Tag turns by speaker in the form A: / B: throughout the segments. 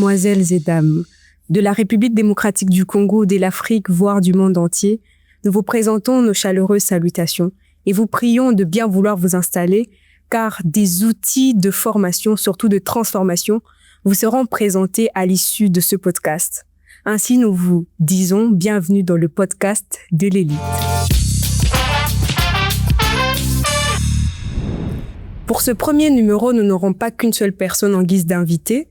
A: mesdemoiselles et dames, de la République démocratique du Congo, de l'Afrique, voire du monde entier, nous vous présentons nos chaleureuses salutations et vous prions de bien vouloir vous installer, car des outils de formation, surtout de transformation, vous seront présentés à l'issue de ce podcast. Ainsi, nous vous disons bienvenue dans le podcast de l'élite. Pour ce premier numéro, nous n'aurons pas qu'une seule personne en guise d'invité.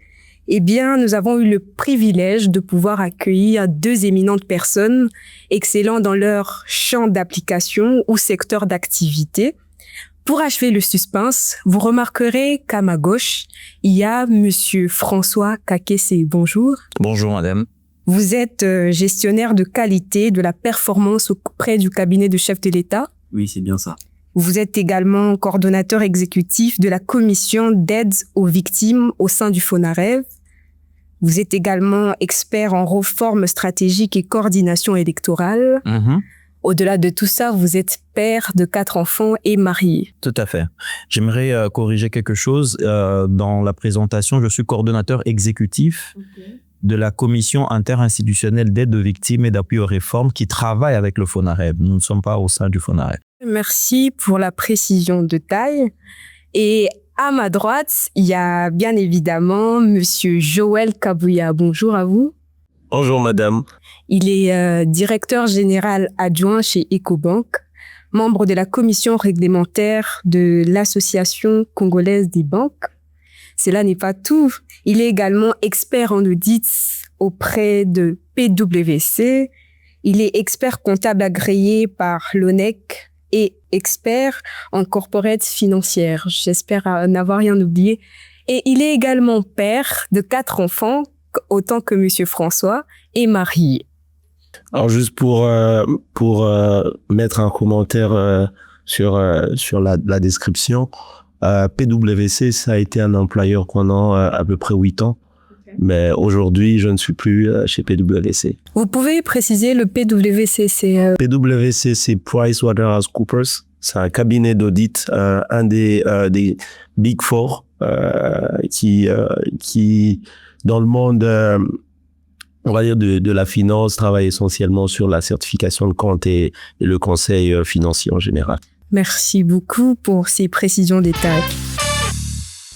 A: Eh bien, nous avons eu le privilège de pouvoir accueillir deux éminentes personnes, excellentes dans leur champ d'application ou secteur d'activité. Pour achever le suspense, vous remarquerez qu'à ma gauche, il y a Monsieur François Kakese. Bonjour.
B: Bonjour, madame.
A: Vous êtes gestionnaire de qualité de la performance auprès du cabinet de chef de l'État.
C: Oui, c'est bien ça.
A: Vous êtes également coordonnateur exécutif de la commission d'aide aux victimes au sein du FONAREV. Vous êtes également expert en réforme stratégique et coordination électorale. Au-delà de tout ça, vous êtes père de 4 enfants et marié.
B: Tout à fait. J'aimerais corriger quelque chose. Dans la présentation, je suis coordonnateur exécutif de la commission interinstitutionnelle d'aide aux victimes et d'appui aux réformes qui travaille avec le FONAREV. Nous ne sommes pas au sein du FONAREV.
A: Merci pour la précision de taille. Et à ma droite, il y a bien évidemment Monsieur Joël Kabouya. Bonjour à vous.
C: Bonjour madame.
A: Il est directeur général adjoint chez Ecobank, membre de la commission réglementaire de l'Association congolaise des banques. Cela n'est pas tout. Il est également expert en audit auprès de PwC. Il est expert comptable agréé par l'ONEC et expert en corporate financière. J'espère n'avoir rien oublié. Et il est également père de 4 enfants, autant que Monsieur François, et marié.
C: Alors juste pour mettre un commentaire sur la description, PwC, ça a été un employeur pendant à peu près 8 ans. Mais aujourd'hui, je ne suis plus chez PwC.
A: Vous pouvez préciser le PwC, c'est...
C: PwC, c'est PricewaterhouseCoopers. C'est un cabinet d'audit, un des Big Four, qui dans le monde, on va dire de la finance, travaille essentiellement sur la certification de compte et le conseil financier en général.
A: Merci beaucoup pour ces précisions détails.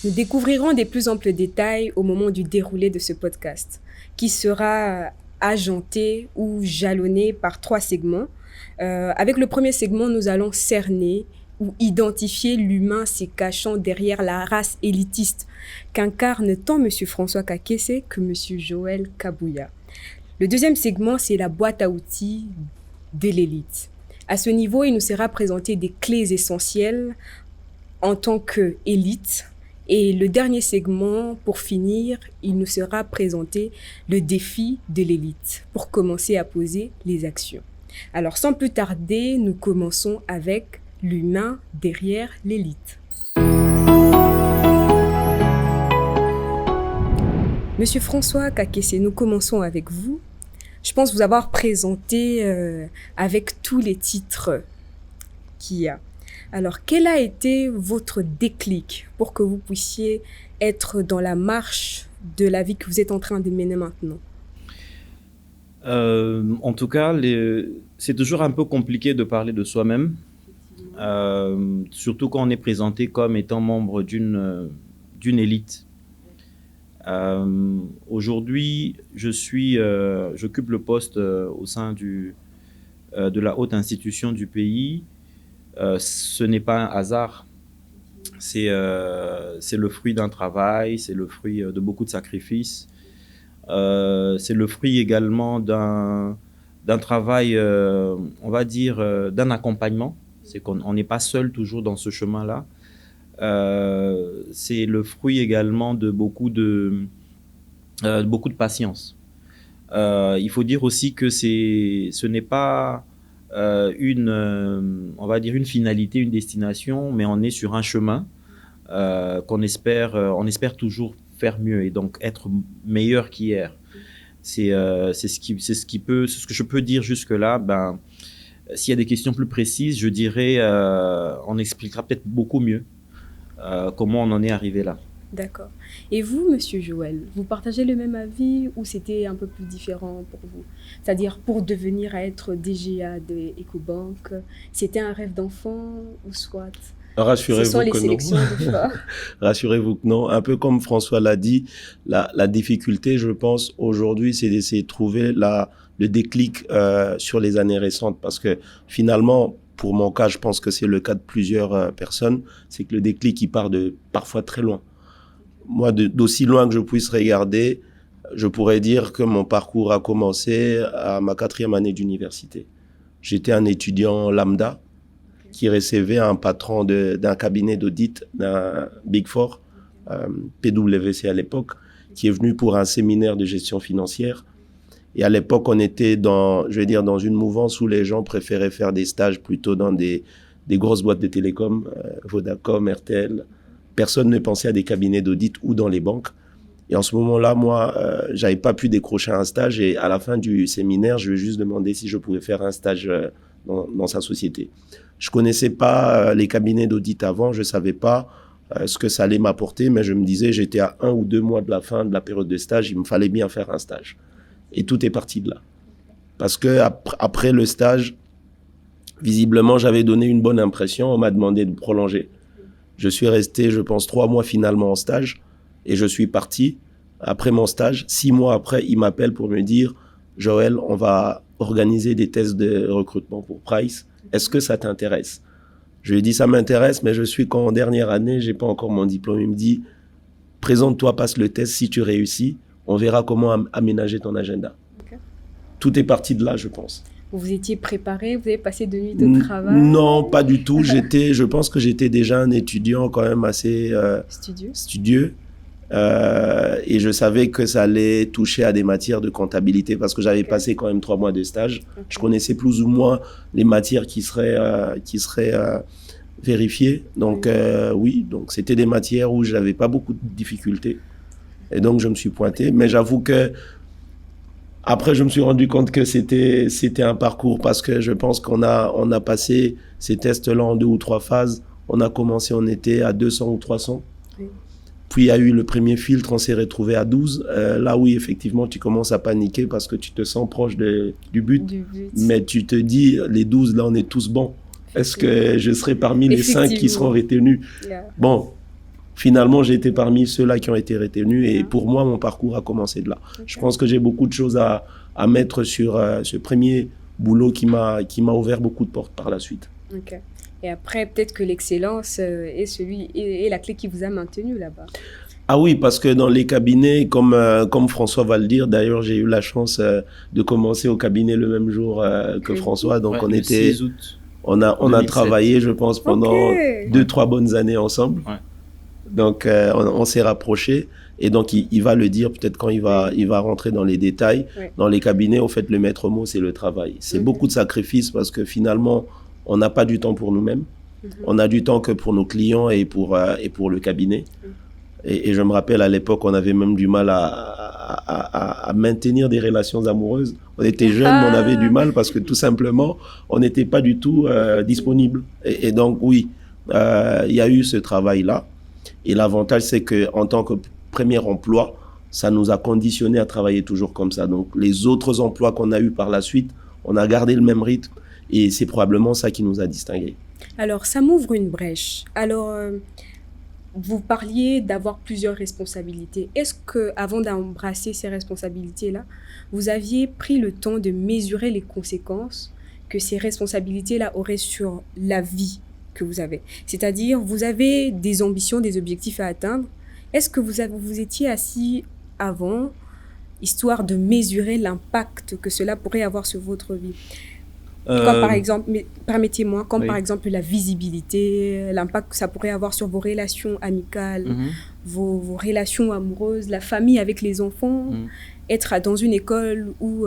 A: Nous découvrirons des plus amples détails au moment du déroulé de ce podcast, qui sera agenté ou jalonné par 3 segments. Avec le premier segment, nous allons cerner ou identifier l'humain se cachant derrière la race élitiste qu'incarne tant M. François Kakese que M. Joël Kabouya. Le deuxième segment, c'est la boîte à outils de l'élite. À ce niveau, il nous sera présenté des clés essentielles en tant qu'élite. Et le dernier segment, pour finir, il nous sera présenté le défi de l'élite pour commencer à poser les actions. Alors, sans plus tarder, nous commençons avec l'humain derrière l'élite. Monsieur François Kakese, nous commençons avec vous. Je pense vous avoir présenté avec tous les titres qu'il y a. Alors, quel a été votre déclic pour que vous puissiez être dans la marche de la vie que vous êtes en train de mener maintenant?
B: En tout cas, c'est toujours un peu compliqué de parler de soi-même, surtout quand on est présenté comme étant membre d'une élite. Aujourd'hui, j'occupe le poste au sein de la haute institution du pays. Ce n'est pas un hasard, c'est le fruit d'un travail, c'est le fruit de beaucoup de sacrifices, c'est le fruit également d'un travail, on va dire, d'un accompagnement. C'est qu'on n'est pas seul toujours dans ce chemin-là. C'est le fruit également de beaucoup de patience. Il faut dire aussi que ce n'est pas on va dire une finalité, une destination, mais on est sur un chemin on espère toujours faire mieux et donc être meilleur qu'hier. C'est ce que je peux dire jusque-là. S'il y a des questions plus précises, je dirais, on expliquera peut-être beaucoup mieux comment on en est arrivé là.
A: D'accord. Et vous, Monsieur Joël, vous partagez le même avis ou c'était un peu plus différent pour vous? C'est-à-dire, pour devenir à être DGA de Ecobank, c'était un rêve d'enfant ou soit? Ce sont
C: Rassurez-vous
A: les
C: que non.
A: sélections de choix.
C: Rassurez-vous que non. Un peu comme François l'a dit, la difficulté, je pense, aujourd'hui, c'est d'essayer de trouver le déclic sur les années récentes. Parce que finalement, pour mon cas, je pense que c'est le cas de plusieurs personnes, c'est que le déclic, il part de parfois très loin. Moi, d'aussi loin que je puisse regarder, je pourrais dire que mon parcours a commencé à ma 4e année d'université. J'étais un étudiant lambda qui recevait un patron d'un cabinet d'audit, d'un Big Four, PwC à l'époque, qui est venu pour un séminaire de gestion financière. Et à l'époque, on était dans une mouvance où les gens préféraient faire des stages plutôt dans des grosses boîtes de télécom, Vodacom, RTL. Personne ne pensait à des cabinets d'audit ou dans les banques. Et en ce moment-là, moi, j'avais pas pu décrocher un stage. Et à la fin du séminaire, je lui ai juste demandé si je pouvais faire un stage dans sa société. Je connaissais pas les cabinets d'audit avant. Je savais pas ce que ça allait m'apporter. Mais je me disais, j'étais à 1 ou 2 mois de la fin de la période de stage. Il me fallait bien faire un stage. Et tout est parti de là. Parce que après le stage, visiblement, j'avais donné une bonne impression. On m'a demandé de prolonger. Je suis resté, je pense, 3 mois finalement en stage et je suis parti après mon stage. 6 mois après, il m'appelle pour me dire « Joël, on va organiser des tests de recrutement pour Price. Est-ce que ça t'intéresse ?» Je lui ai dit « Ça m'intéresse, mais je suis qu'en dernière année, j'ai pas encore mon diplôme. » Il me dit « Présente-toi, passe le test. Si tu réussis, on verra comment aménager ton agenda. » Okay. Tout est parti de là, je pense.
A: Vous étiez préparé, vous avez passé de nuit de travail?
C: Non, pas du tout. Je pense que j'étais déjà un étudiant quand même assez studieux. Et je savais que ça allait toucher à des matières de comptabilité parce que j'avais passé quand même 3 mois de stage. Je connaissais plus ou moins les matières qui seraient vérifiées. Donc oui, donc c'était des matières où je n'avais pas beaucoup de difficultés. Et donc je me suis pointé. Mais j'avoue que après, je me suis rendu compte que c'était un parcours parce que je pense qu'on a passé ces tests-là en 2 ou 3 phases. On a commencé, on était à 200 ou 300. Oui. Puis, il y a eu le premier filtre, on s'est retrouvé à 12. Là, oui, effectivement, tu commences à paniquer parce que tu te sens proche du but. Mais tu te dis, les 12, là, on est tous bons. Est-ce que je serai parmi les 5 qui seront retenus? Bon. Finalement, j'ai été parmi ceux-là qui ont été retenus et pour moi, mon parcours a commencé de là. Okay. Je pense que j'ai beaucoup de choses à mettre sur ce premier boulot qui m'a ouvert beaucoup de portes par la suite.
A: Ok. Et après, peut-être que l'excellence est la clé qui vous a maintenu là-bas.
C: Ah oui, parce que dans les cabinets, comme François va le dire, d'ailleurs, j'ai eu la chance de commencer au cabinet le même jour que François. Donc, on a travaillé, je pense, pendant 2-3 bonnes années ensemble. Ouais. Donc, on s'est rapprochés et donc il va le dire peut-être quand il va rentrer dans les détails. Oui. Dans les cabinets, au fait, le maître mot, c'est le travail. C'est beaucoup de sacrifices parce que finalement, on n'a pas du temps pour nous-mêmes. On a du temps que pour nos clients et pour le cabinet. Et je me rappelle, à l'époque, on avait même du mal à maintenir des relations amoureuses. On était jeunes, mais on avait du mal parce que tout simplement, on n'était pas du tout disponible. Et donc, oui, il y a eu ce travail-là. Et l'avantage, c'est qu'en tant que premier emploi, ça nous a conditionné à travailler toujours comme ça. Donc, les autres emplois qu'on a eus par la suite, on a gardé le même rythme et c'est probablement ça qui nous a distingués.
A: Alors, ça m'ouvre une brèche. Alors, vous parliez d'avoir plusieurs responsabilités. Est-ce qu'avant d'embrasser ces responsabilités-là, vous aviez pris le temps de mesurer les conséquences que ces responsabilités-là auraient sur la vie que vous avez? C'est-à-dire, vous avez des ambitions, des objectifs à atteindre. Est-ce que vous étiez assis avant, histoire de mesurer l'impact que cela pourrait avoir sur votre vie? Comme par exemple, permettez-moi, par exemple la visibilité, l'impact que ça pourrait avoir sur vos relations amicales, vos relations amoureuses, la famille avec les enfants, être dans une école où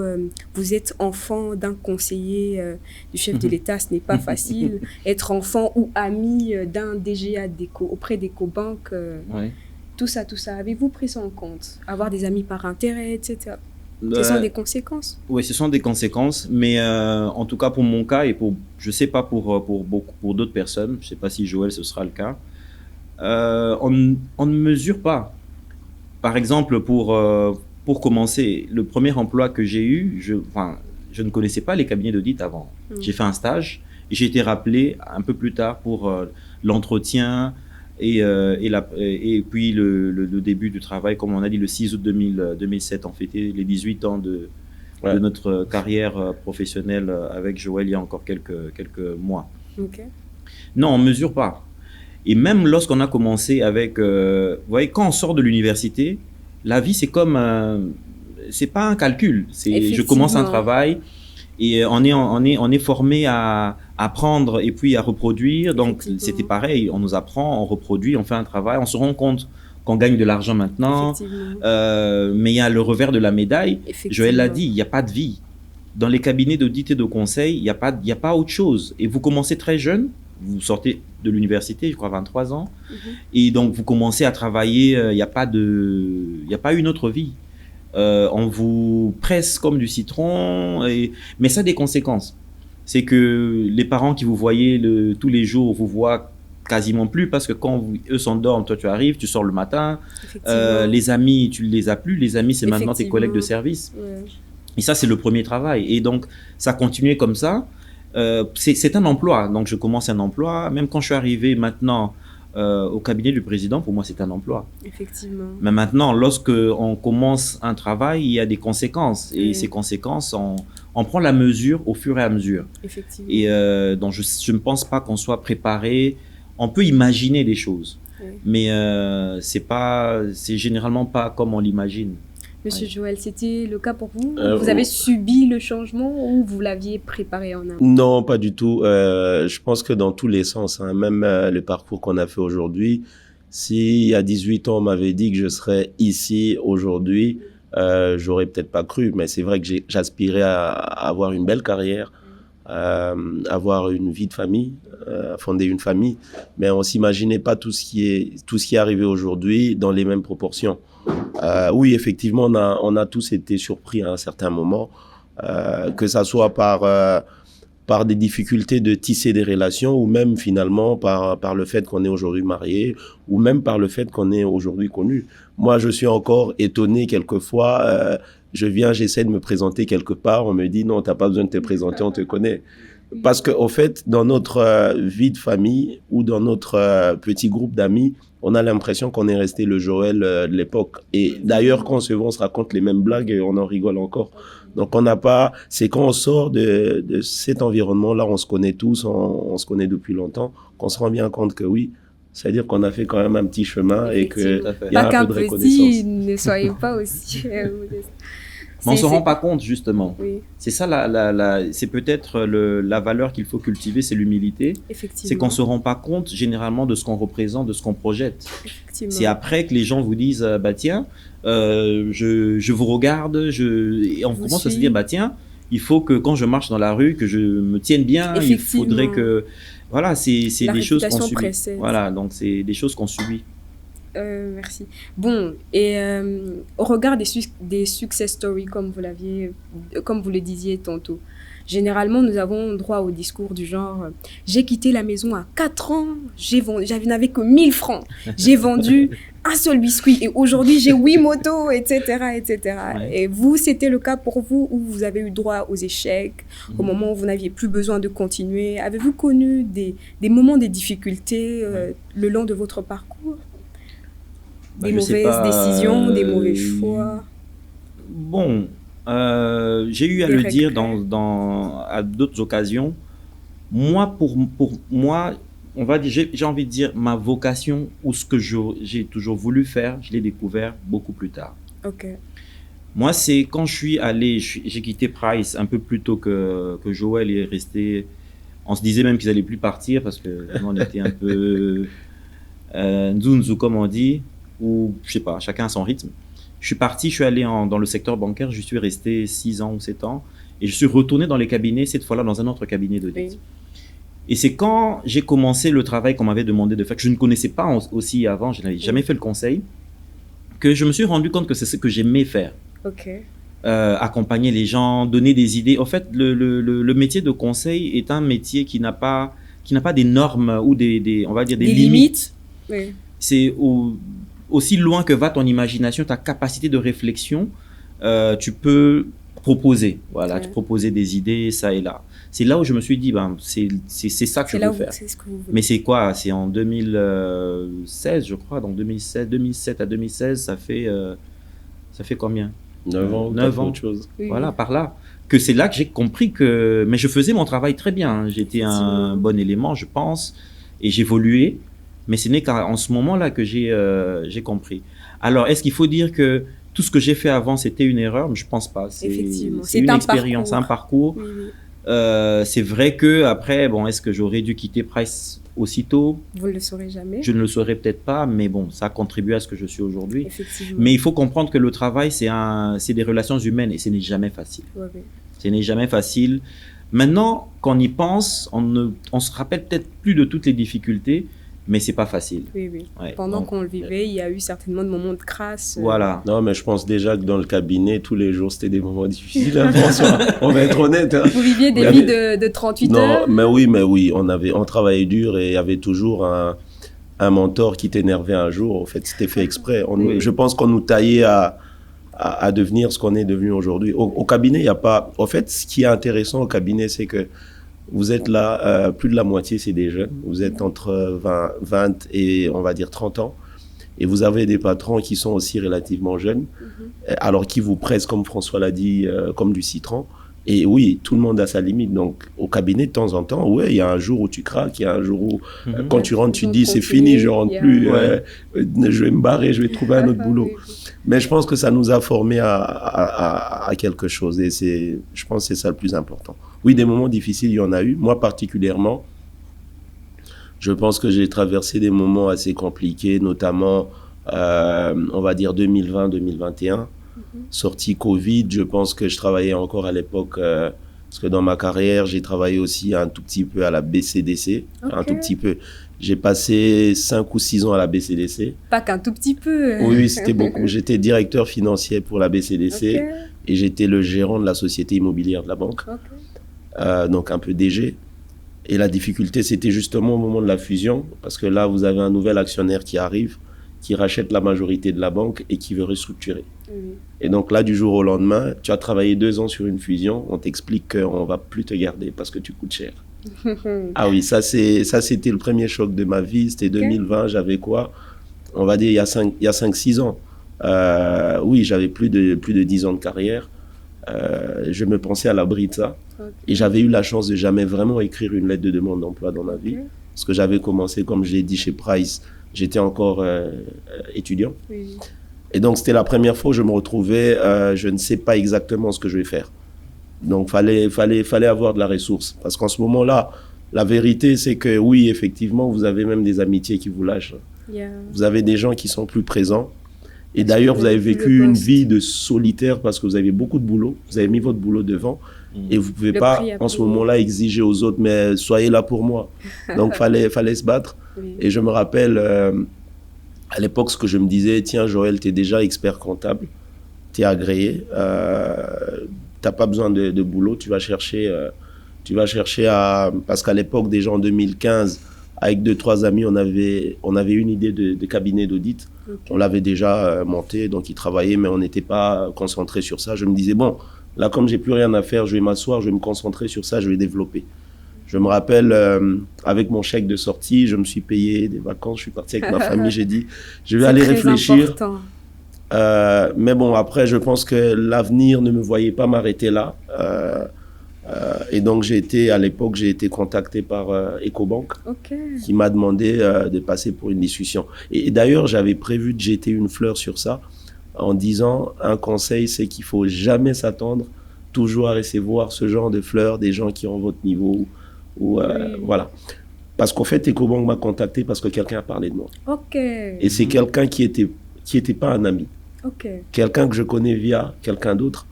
A: vous êtes enfant d'un conseiller du chef de l'État, ce n'est pas facile. Être enfant ou ami d'un DGA auprès d'Ecobank, tout ça. Avez-vous pris ça en compte? Avoir des amis par intérêt, etc. Ce sont des conséquences.
B: Oui, ce sont des conséquences, mais en tout cas pour mon cas et je ne sais pas pour d'autres personnes, je ne sais pas si Joël ce sera le cas, On ne mesure pas. Par exemple, pour commencer, le premier emploi que j'ai eu, je ne connaissais pas les cabinets d'audit avant. J'ai fait un stage et j'ai été rappelé un peu plus tard pour l'entretien et puis le début du travail. Comme on a dit, le 6 août 2007, on fêtait les 18 ans de notre carrière professionnelle avec Joël il y a encore quelques mois.
A: Okay.
B: Non, on ne mesure pas. Et même lorsqu'on a commencé avec... vous voyez, quand on sort de l'université, la vie, c'est comme... c'est pas un calcul. Je commence un travail et on est formé à apprendre et puis à reproduire. Donc, c'était pareil. On nous apprend, on reproduit, on fait un travail. On se rend compte qu'on gagne de l'argent maintenant. Mais il y a le revers de la médaille. Joël l'a dit, il n'y a pas de vie. Dans les cabinets d'audit et de conseil, il n'y a pas autre chose. Et vous commencez très jeune. Vous sortez de l'université, je crois 23 ans, et donc vous commencez à travailler, il n'y a pas une autre vie. On vous presse comme du citron, mais ça a des conséquences. C'est que les parents qui vous voyaient tous les jours vous voient quasiment plus parce que quand eux s'endorment, toi tu arrives, tu sors le matin. Les amis, tu ne les as plus. Les amis, c'est maintenant tes collègues de service. Ouais. Et ça, c'est le premier travail. Et donc, ça continuait comme ça. C'est un emploi, donc je commence un emploi. Même quand je suis arrivé maintenant au cabinet du président, pour moi c'est un emploi.
A: Effectivement.
B: Mais maintenant, lorsque on commence un travail, il y a des conséquences. Et ces conséquences, on prend la mesure au fur et à mesure.
A: Effectivement.
B: Et donc je ne pense pas qu'on soit préparé. On peut imaginer des choses, mais c'est généralement pas comme on l'imagine.
A: Monsieur Joël, c'était le cas pour vous? Vous avez subi le changement ou vous l'aviez préparé en amont?
C: Non, pas du tout. Je pense que dans tous les sens, même le parcours qu'on a fait aujourd'hui, si il y a 18 ans, on m'avait dit que je serais ici aujourd'hui, j'aurais peut-être pas cru. Mais c'est vrai que j'aspirais à avoir une belle carrière, avoir une vie de famille, fonder une famille. Mais on s'imaginait pas tout ce qui est arrivé aujourd'hui dans les mêmes proportions. Oui, effectivement, on a tous été surpris à un certain moment, que ça soit par des difficultés de tisser des relations ou même finalement par le fait qu'on est aujourd'hui marié ou même par le fait qu'on est aujourd'hui connu. Moi, je suis encore étonné quelquefois. J'essaie de me présenter quelque part, on me dit non, t'as pas besoin de te présenter, on te connaît. Parce qu'au fait, dans notre vie de famille ou dans notre petit groupe d'amis, on a l'impression qu'on est resté le Joël de l'époque. Et d'ailleurs, quand on se voit, on se raconte les mêmes blagues et on en rigole encore. Donc, c'est quand on sort de cet environnement-là, on se connaît tous, on se connaît depuis longtemps, qu'on se rend bien compte que oui, c'est-à-dire qu'on a fait quand même un petit chemin et qu'il y a un peu de reconnaissance.
A: Ne soyez pas aussi...
B: Mais on ne se rend pas compte, justement. Oui. C'est ça, c'est peut-être la valeur qu'il faut cultiver, c'est l'humilité. C'est qu'on ne se rend pas compte, généralement, de ce qu'on représente, de ce qu'on projette. C'est après que les gens vous disent, bah tiens, je vous regarde, et on commence à se dire, bah tiens, il faut que quand je marche dans la rue, que je me tienne bien, il faudrait que... Voilà, c'est des choses qu'on subit. Voilà, donc c'est des choses qu'on subit.
A: Merci. Bon, et au regard des success stories, comme vous le disiez tantôt, généralement, nous avons droit au discours du genre « J'ai quitté la maison à 4 ans, je n'avais que 1000 francs, j'ai vendu un seul biscuit et aujourd'hui, j'ai 8 motos, etc. etc. Ouais. » Et vous, c'était le cas pour vous où vous avez eu droit aux échecs, au moment où vous n'aviez plus besoin de continuer. Avez-vous connu des moments de difficultés le long de votre parcours? Des mauvaises décisions, des mauvais choix?
B: Bon, j'ai eu à le dire à d'autres occasions. Moi, pour moi, on va dire, j'ai envie de dire, ma vocation ou ce que j'ai toujours voulu faire, je l'ai découvert beaucoup plus tard.
A: Ok.
B: Moi, c'est quand j'ai quitté Price un peu plus tôt que Joël est resté. On se disait même qu'ils n'allaient plus partir parce que on était un peu nzunzu, comme on dit. Ou je sais pas, chacun a son rythme. Je suis parti, je suis allé dans le secteur bancaire, je suis resté 6 ans ou 7 ans et je suis retourné dans les cabinets, cette fois-là dans un autre cabinet d'audit. Oui. Et c'est quand j'ai commencé le travail qu'on m'avait demandé de faire, que je ne connaissais pas aussi avant, je n'avais jamais fait le conseil, que je me suis rendu compte que c'est ce que j'aimais faire.
A: Ok.
B: Accompagner les gens, donner des idées. En fait, le métier de conseil est un métier qui n'a pas des normes ou on va dire des limites.
A: Oui.
B: aussi loin que va ton imagination, ta capacité de réflexion, tu peux proposer. Voilà, tu proposer des idées, ça et là. C'est là où je me suis dit, c'est ça que je veux faire.
A: C'est ce que vous voulez.
B: Mais c'est quoi? C'est en 2016, je crois. Donc 2007 à 2016, ça fait combien?
C: 9 ans.
B: 9 ans.
C: Autre chose.
A: Oui,
B: Voilà,
A: oui.
B: par là. Que c'est là que j'ai compris que... Mais je faisais mon travail très bien. Hein. J'étais un bon élément, je pense. Et j'évoluais. Mais ce n'est qu'en ce moment-là que j'ai compris. Alors, est-ce qu'il faut dire que tout ce que j'ai fait avant, c'était une erreur? Je ne pense pas.
A: Effectivement.
B: C'est une expérience, un parcours.
A: Oui, oui.
B: C'est vrai que après, bon, est-ce que j'aurais dû quitter Price aussitôt?
A: Vous ne le saurez jamais.
B: Je ne le saurais peut-être pas, mais bon, ça a contribué à ce que je suis aujourd'hui.
A: Effectivement.
B: Mais il faut comprendre que le travail, c'est des relations humaines et ce n'est jamais facile.
A: Ouais, oui.
B: Ce n'est jamais facile. Maintenant, quand on y pense, on se rappelle peut-être plus de toutes les difficultés, mais c'est pas facile.
A: Oui, oui.
B: Ouais,
A: Pendant
B: donc,
A: qu'on le vivait, il y a eu certainement de moments de crasse.
B: Voilà.
C: Non, mais je pense déjà que dans le cabinet, tous les jours, c'était des moments difficiles. Hein, François. On va être honnête. Hein.
A: Vous viviez des vies de 38 heures.
C: Non, mais oui. On travaillait dur et il y avait toujours un mentor qui t'énervait un jour. En fait, c'était fait exprès.
B: Oui.
C: Je pense qu'on nous taillait à devenir ce qu'on est devenu aujourd'hui. Au cabinet, il n'y a pas... En fait, ce qui est intéressant au cabinet, c'est que vous êtes là, plus de la moitié, c'est des jeunes. Vous êtes entre 20 et, on va dire, 30 ans. Et vous avez des patrons qui sont aussi relativement jeunes, alors qui vous pressent, comme François l'a dit, comme du citron. Et oui, tout le monde a sa limite. Donc, au cabinet, de temps en temps, ouais, il y a un jour où tu craques, il y a un jour où, quand tu rentres, tu te dis, c'est fini, je rentre plus, je vais me barrer, je vais trouver un autre boulot.
A: Oui, oui.
C: Mais je pense que ça nous a formés à quelque chose. Et je pense que c'est ça le plus important. Oui, des moments difficiles, il y en a eu. Moi, particulièrement, je pense que j'ai traversé des moments assez compliqués, notamment, on va dire 2020-2021. Sortie Covid, je pense que je travaillais encore à l'époque, parce que dans ma carrière, j'ai travaillé aussi un tout petit peu à la BCDC.
A: Okay.
C: Un tout petit peu. J'ai passé 5 ou 6 ans à la BCDC.
A: Pas qu'un tout petit peu.
C: Oui, c'était beaucoup. J'étais directeur financier pour la BCDC et j'étais le gérant de la société immobilière de la banque. Donc un peu DG. Et la difficulté, c'était justement au moment de la fusion, parce que là, vous avez un nouvel actionnaire qui arrive, qui rachète la majorité de la banque et qui veut restructurer. Et donc là, du jour au lendemain, tu as travaillé 2 ans sur une fusion, on t'explique qu'on ne va plus te garder parce que tu coûtes cher. Ah oui, ça c'était le premier choc de ma vie, c'était 2020, j'avais quoi? On va dire il y a 5-6 ans. Oui, j'avais plus de 10 ans de carrière. Je me pensais à l'abri de ça. Et j'avais eu la chance de jamais vraiment écrire une lettre de demande d'emploi dans ma vie. Parce que j'avais commencé, comme j'ai dit, chez Price. J'étais encore étudiant.
A: Oui.
C: Et donc, c'était la première fois où je me retrouvais, je ne sais pas exactement ce que je vais faire. Donc, fallait avoir de la ressource. Parce qu'en ce moment-là, la vérité, c'est que oui, effectivement, vous avez même des amitiés qui vous lâchent.
A: Yeah.
C: Vous avez des gens qui sont plus présents. Et d'ailleurs, vous avez vécu une vie de solitaire parce que vous avez beaucoup de boulot. Vous avez mis votre boulot devant. Et vous ne pouvez pas, en ce moment-là, exiger aux autres, mais soyez là pour moi. Donc, fallait se battre.
A: Oui.
C: Et je me rappelle, à l'époque, ce que je me disais, tiens, Joël, tu es déjà expert comptable, tu es agréé, tu n'as pas besoin de boulot, tu vas chercher à... Parce qu'à l'époque, déjà en 2015, avec 2-3 amis, on avait une idée de cabinet d'audit. On l'avait déjà monté, donc ils travaillaient, mais on n'était pas concentré sur ça. Je me disais, bon, là, comme j'ai plus rien à faire, je vais m'asseoir, je vais me concentrer sur ça, je vais développer. Je me rappelle, avec mon chèque de sortie, je me suis payé des vacances, je suis parti avec ma famille, j'ai dit, je vais aller réfléchir. Mais bon, après, je pense que l'avenir ne me voyait pas m'arrêter là. Et donc, à l'époque, j'ai été contacté par Ecobank, qui m'a demandé de passer pour une discussion. Et d'ailleurs, j'avais prévu de jeter une fleur sur ça, en disant, un conseil, c'est qu'il ne faut jamais s'attendre toujours à recevoir ce genre de fleurs des gens qui ont votre niveau. Voilà. Parce qu'en fait, Ecobank m'a contacté parce que quelqu'un a parlé de moi. Et c'est quelqu'un qui était pas un ami. Quelqu'un que je connais via quelqu'un d'autre.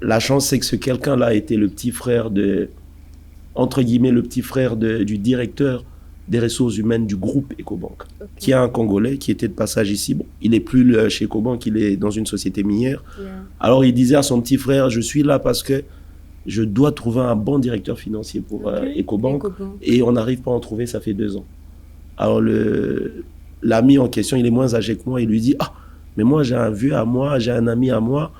C: La chance, c'est que ce quelqu'un-là était le petit frère entre guillemets, le petit frère du directeur des ressources humaines du groupe Ecobank, qui est un Congolais qui était de passage ici. Bon, il n'est plus chez Ecobank, il est dans une société minière. Alors, il disait à son petit frère, je suis là parce que je dois trouver un bon directeur financier pour Ecobank. Et on n'arrive pas à en trouver, ça fait 2 ans. Alors, l'ami en question, il est moins âgé que moi, il lui dit « Ah, mais moi j'ai un vieux à moi, j'ai un ami à moi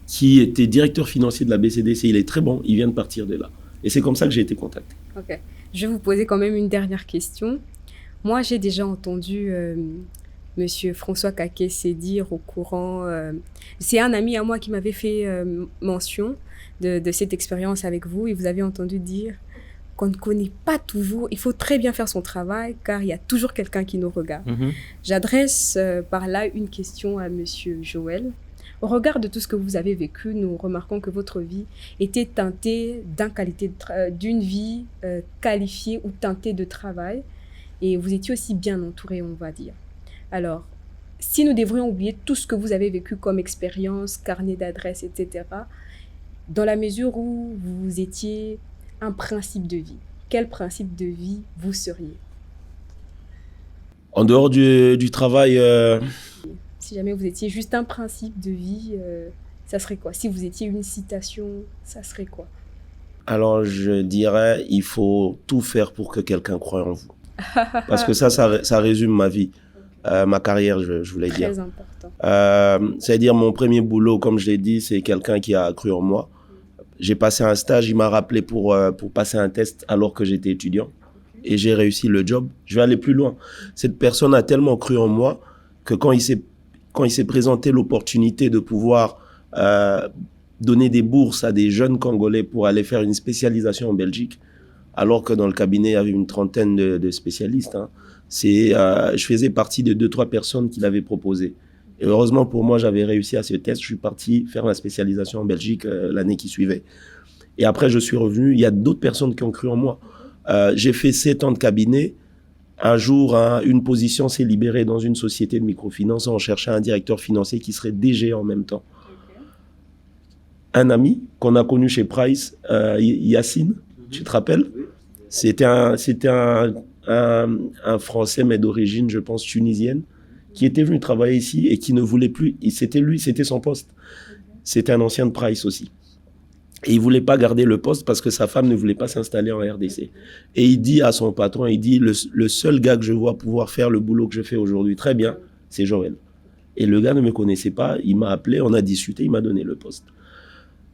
C: qui était directeur financier de la BCDC, il est très bon, il vient de partir de là. » Et c'est comme ça que j'ai été contacté.
A: Ok. Je vais vous poser quand même une dernière question. Moi, j'ai déjà entendu Monsieur François Kakese dire au courant... c'est un ami à moi qui m'avait fait mention de cette expérience avec vous et vous avez entendu dire qu'on ne connaît pas toujours, il faut très bien faire son travail car il y a toujours quelqu'un qui nous regarde. J'adresse par là une question à Monsieur Joël. Au regard de tout ce que vous avez vécu, nous remarquons que votre vie était teintée d'une vie qualifiée ou teintée de travail et vous étiez aussi bien entouré, on va dire. Alors, si nous devrions oublier tout ce que vous avez vécu comme expérience, carnet d'adresses, etc., dans la mesure où vous étiez un principe de vie, quel principe de vie vous seriez?
C: En dehors du travail...
A: Si jamais vous étiez juste un principe de vie, ça serait quoi? Si vous étiez une citation, ça serait quoi?
C: Alors, je dirais, il faut tout faire pour que quelqu'un croie en vous. Parce que ça résume ma vie, ma carrière, je voulais dire.
A: Très important.
C: C'est-à-dire, mon premier boulot, comme je l'ai dit, c'est quelqu'un qui a cru en moi. J'ai passé un stage, il m'a rappelé pour passer un test alors que j'étais étudiant. Et j'ai réussi le job. Je vais aller plus loin. Cette personne a tellement cru en moi que quand il s'est présenté l'opportunité de pouvoir donner des bourses à des jeunes Congolais pour aller faire une spécialisation en Belgique, alors que dans le cabinet, il y avait une trentaine de spécialistes. Hein. Je faisais partie de 2-3 personnes qui l'avaient proposé. Et heureusement pour moi, j'avais réussi à ce test. Je suis parti faire ma spécialisation en Belgique l'année qui suivait. Et après, je suis revenu. Il y a d'autres personnes qui ont cru en moi. J'ai fait 7 ans de cabinet. Un jour, une position s'est libérée dans une société de microfinance. On cherchait un directeur financier qui serait DG en même temps. Un ami qu'on a connu chez Price, Yacine, tu te rappelles? C'était un Français, mais d'origine, je pense, tunisienne, qui était venu travailler ici et qui ne voulait plus. C'était son poste. C'était un ancien de Price aussi. Et il ne voulait pas garder le poste parce que sa femme ne voulait pas s'installer en RDC. Et il dit à son patron, il dit, le seul gars que je vois pouvoir faire le boulot que je fais aujourd'hui très bien, c'est Joël. Et le gars ne me connaissait pas, il m'a appelé, on a discuté, il m'a donné le poste.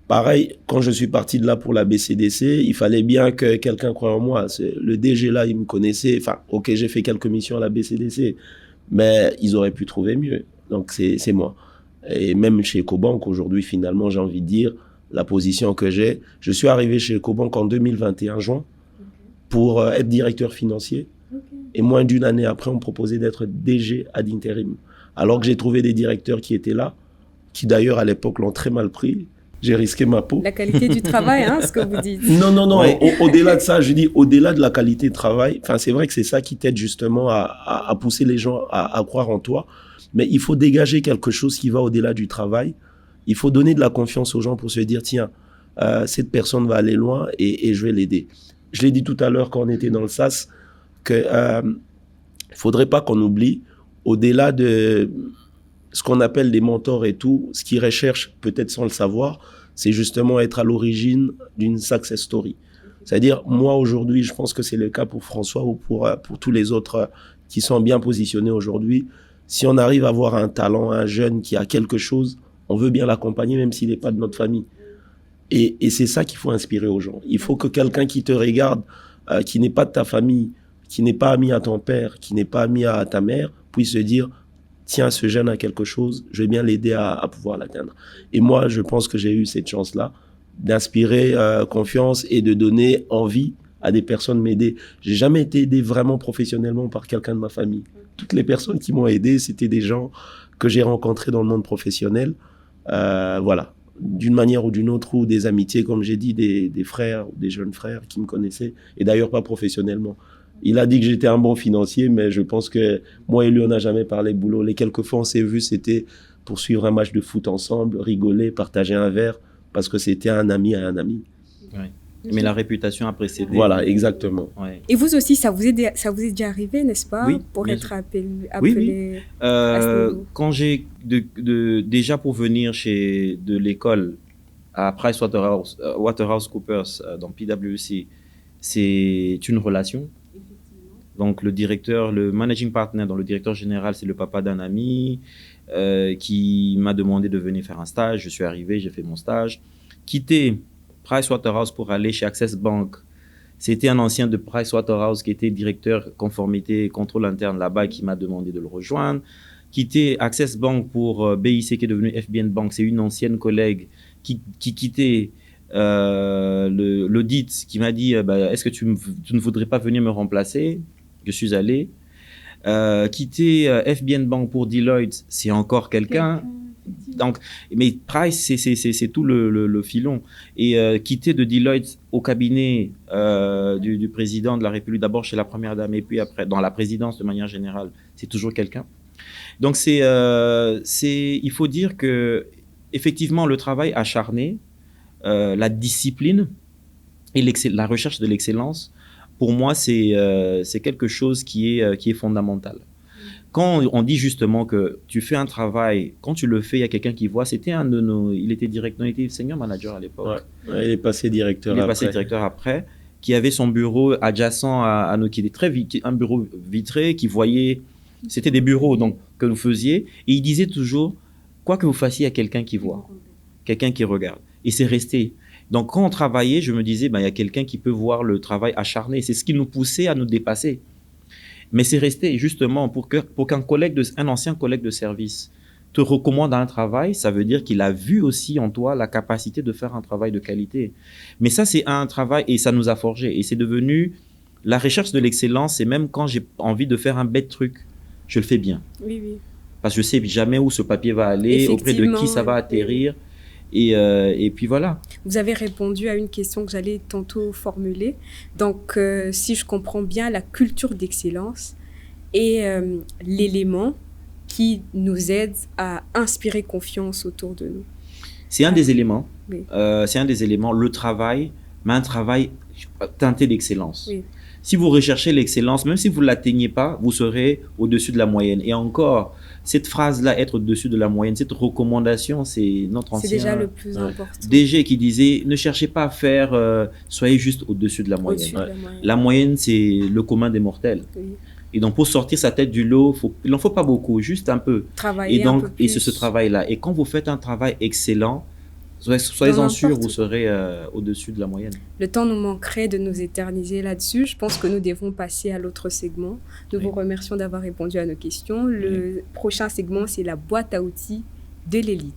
C: Pareil, quand je suis parti de là pour la BCDC, il fallait bien que quelqu'un croie en moi. Le DG là, il me connaissait. Enfin, ok, j'ai fait quelques missions à la BCDC, mais ils auraient pu trouver mieux. Donc, c'est moi. Et même chez Ecobank, aujourd'hui, finalement, j'ai envie de dire, la position que j'ai. Je suis arrivé chez Ecobank en 2021, juin, pour être directeur financier. Et moins d'une année après, on me proposait d'être DG ad interim. Alors que j'ai trouvé des directeurs qui étaient là, qui d'ailleurs, à l'époque, l'ont très mal pris. J'ai risqué ma peau.
A: La qualité du travail, hein, ce que vous dites.
C: Non.
B: Ouais.
C: Au-delà de ça, je dis, au-delà de la qualité de travail, c'est vrai que c'est ça qui t'aide justement à pousser les gens à croire en toi. Mais il faut dégager quelque chose qui va au-delà du travail. Il faut donner de la confiance aux gens pour se dire, tiens, cette personne va aller loin et je vais l'aider. Je l'ai dit tout à l'heure quand on était dans le SAS, qu'il ne faudrait pas qu'on oublie, au-delà de ce qu'on appelle des mentors et tout, ce qu'ils recherchent, peut-être sans le savoir, c'est justement être à l'origine d'une success story. C'est-à-dire, moi, aujourd'hui, je pense que c'est le cas pour François ou pour tous les autres qui sont bien positionnés aujourd'hui. Si on arrive à avoir un talent, un jeune qui a quelque chose, on veut bien l'accompagner, même s'il n'est pas de notre famille. Et c'est ça qu'il faut inspirer aux gens. Il faut que quelqu'un qui te regarde, qui n'est pas de ta famille, qui n'est pas ami à ton père, qui n'est pas ami à ta mère, puisse se dire, tiens, ce jeune a quelque chose, je vais bien l'aider à pouvoir l'atteindre. Et moi, je pense que j'ai eu cette chance-là d'inspirer confiance et de donner envie à des personnes m'aider. J'ai jamais été aidé vraiment professionnellement par quelqu'un de ma famille. Toutes les personnes qui m'ont aidé, c'était des gens que j'ai rencontrés dans le monde professionnel. Voilà, d'une manière ou d'une autre, ou des amitiés, comme j'ai dit, des frères, des jeunes frères qui me connaissaient, et d'ailleurs pas professionnellement. Il a dit que j'étais un bon financier, mais je pense que moi et lui, on n'a jamais parlé boulot. Les quelques fois on s'est vus, c'était pour suivre un match de foot ensemble, rigoler, partager un verre, parce que c'était un ami à un ami.
B: Ouais. Mais la réputation a précédé.
C: Voilà, exactement.
B: Ouais.
A: Et vous aussi, ça vous est déjà arrivé, n'est-ce pas?
B: Oui,
A: pour
B: bien
A: être
B: sûr.
A: appelé
B: Oui.
A: à ce niveau.
B: Quand j'ai déjà pour venir de l'école à PricewaterhouseCoopers dans PwC, c'est une relation. Donc, le managing partner, donc le directeur général, c'est le papa d'un ami qui m'a demandé de venir faire un stage. Je suis arrivé, j'ai fait mon stage. Quitter Pricewaterhouse pour aller chez Access Bank. C'était un ancien de Pricewaterhouse qui était directeur conformité et contrôle interne là-bas qui m'a demandé de le rejoindre. Quitter Access Bank pour BIC qui est devenu FBN Bank, c'est une ancienne collègue qui quittait l'audit, qui m'a dit est-ce que tu ne voudrais pas venir me remplacer? Je suis allé. Quitter FBN Bank pour Deloitte, c'est encore quelqu'un. Donc, mais Price, c'est tout le filon. Et quitter de Deloitte au cabinet du président de la République, d'abord chez la première dame et puis après dans la présidence de manière générale, c'est toujours quelqu'un. Donc, il faut dire que effectivement, le travail acharné, la discipline et la recherche de l'excellence, pour moi, c'est quelque chose qui est fondamental. Quand on dit justement que tu fais un travail, quand tu le fais, il y a quelqu'un qui voit. C'était il était senior manager à l'époque.
C: Ouais, il est passé directeur
B: après, qui avait son bureau adjacent à nous, qui était un bureau vitré, qui voyait. C'était des bureaux donc que vous faisiez, et il disait toujours, quoi que vous fassiez, il y a quelqu'un qui voit, quelqu'un qui regarde. Et c'est resté. Donc quand on travaillait, je me disais, il y a quelqu'un qui peut voir le travail acharné. C'est ce qui nous poussait à nous dépasser. Mais c'est resté justement pour qu'un ancien collègue de service te recommande un travail, ça veut dire qu'il a vu aussi en toi la capacité de faire un travail de qualité. Mais ça, c'est un travail et ça nous a forgé. Et c'est devenu la recherche de l'excellence. C'est même quand j'ai envie de faire un bête truc, je le fais bien.
A: Oui.
B: Parce que je sais jamais où ce papier va aller, auprès de qui ça va atterrir. Oui. Et puis voilà.
A: Vous avez répondu à une question que j'allais tantôt formuler. Donc, si je comprends bien, la culture d'excellence est l'élément qui nous aide à inspirer confiance autour de nous.
B: C'est un des éléments.
A: Oui.
B: C'est un des éléments. Le travail, mais un travail teinté d'excellence.
A: Oui.
B: Si vous recherchez l'excellence, même si vous ne l'atteignez pas, vous serez au-dessus de la moyenne. Et encore, cette phrase-là, être au-dessus de la moyenne, cette recommandation, c'est notre ancien...
A: C'est déjà le plus important.
B: DG qui disait, ne cherchez pas à faire, soyez juste au-dessus de la moyenne. La moyenne, c'est le commun des mortels. Oui. Et donc, pour sortir sa tête du lot, il n'en faut pas beaucoup, juste un peu.
A: Travailler
B: et donc,
A: un peu plus.
B: Et c'est ce travail-là. Et quand vous faites un travail excellent, soyez-en sûrs, vous serez au-dessus de la moyenne.
A: Le temps nous manquerait de nous éterniser là-dessus. Je pense que nous devons passer à l'autre segment. Nous vous remercions d'avoir répondu à nos questions. Le prochain segment, c'est la boîte à outils de l'élite.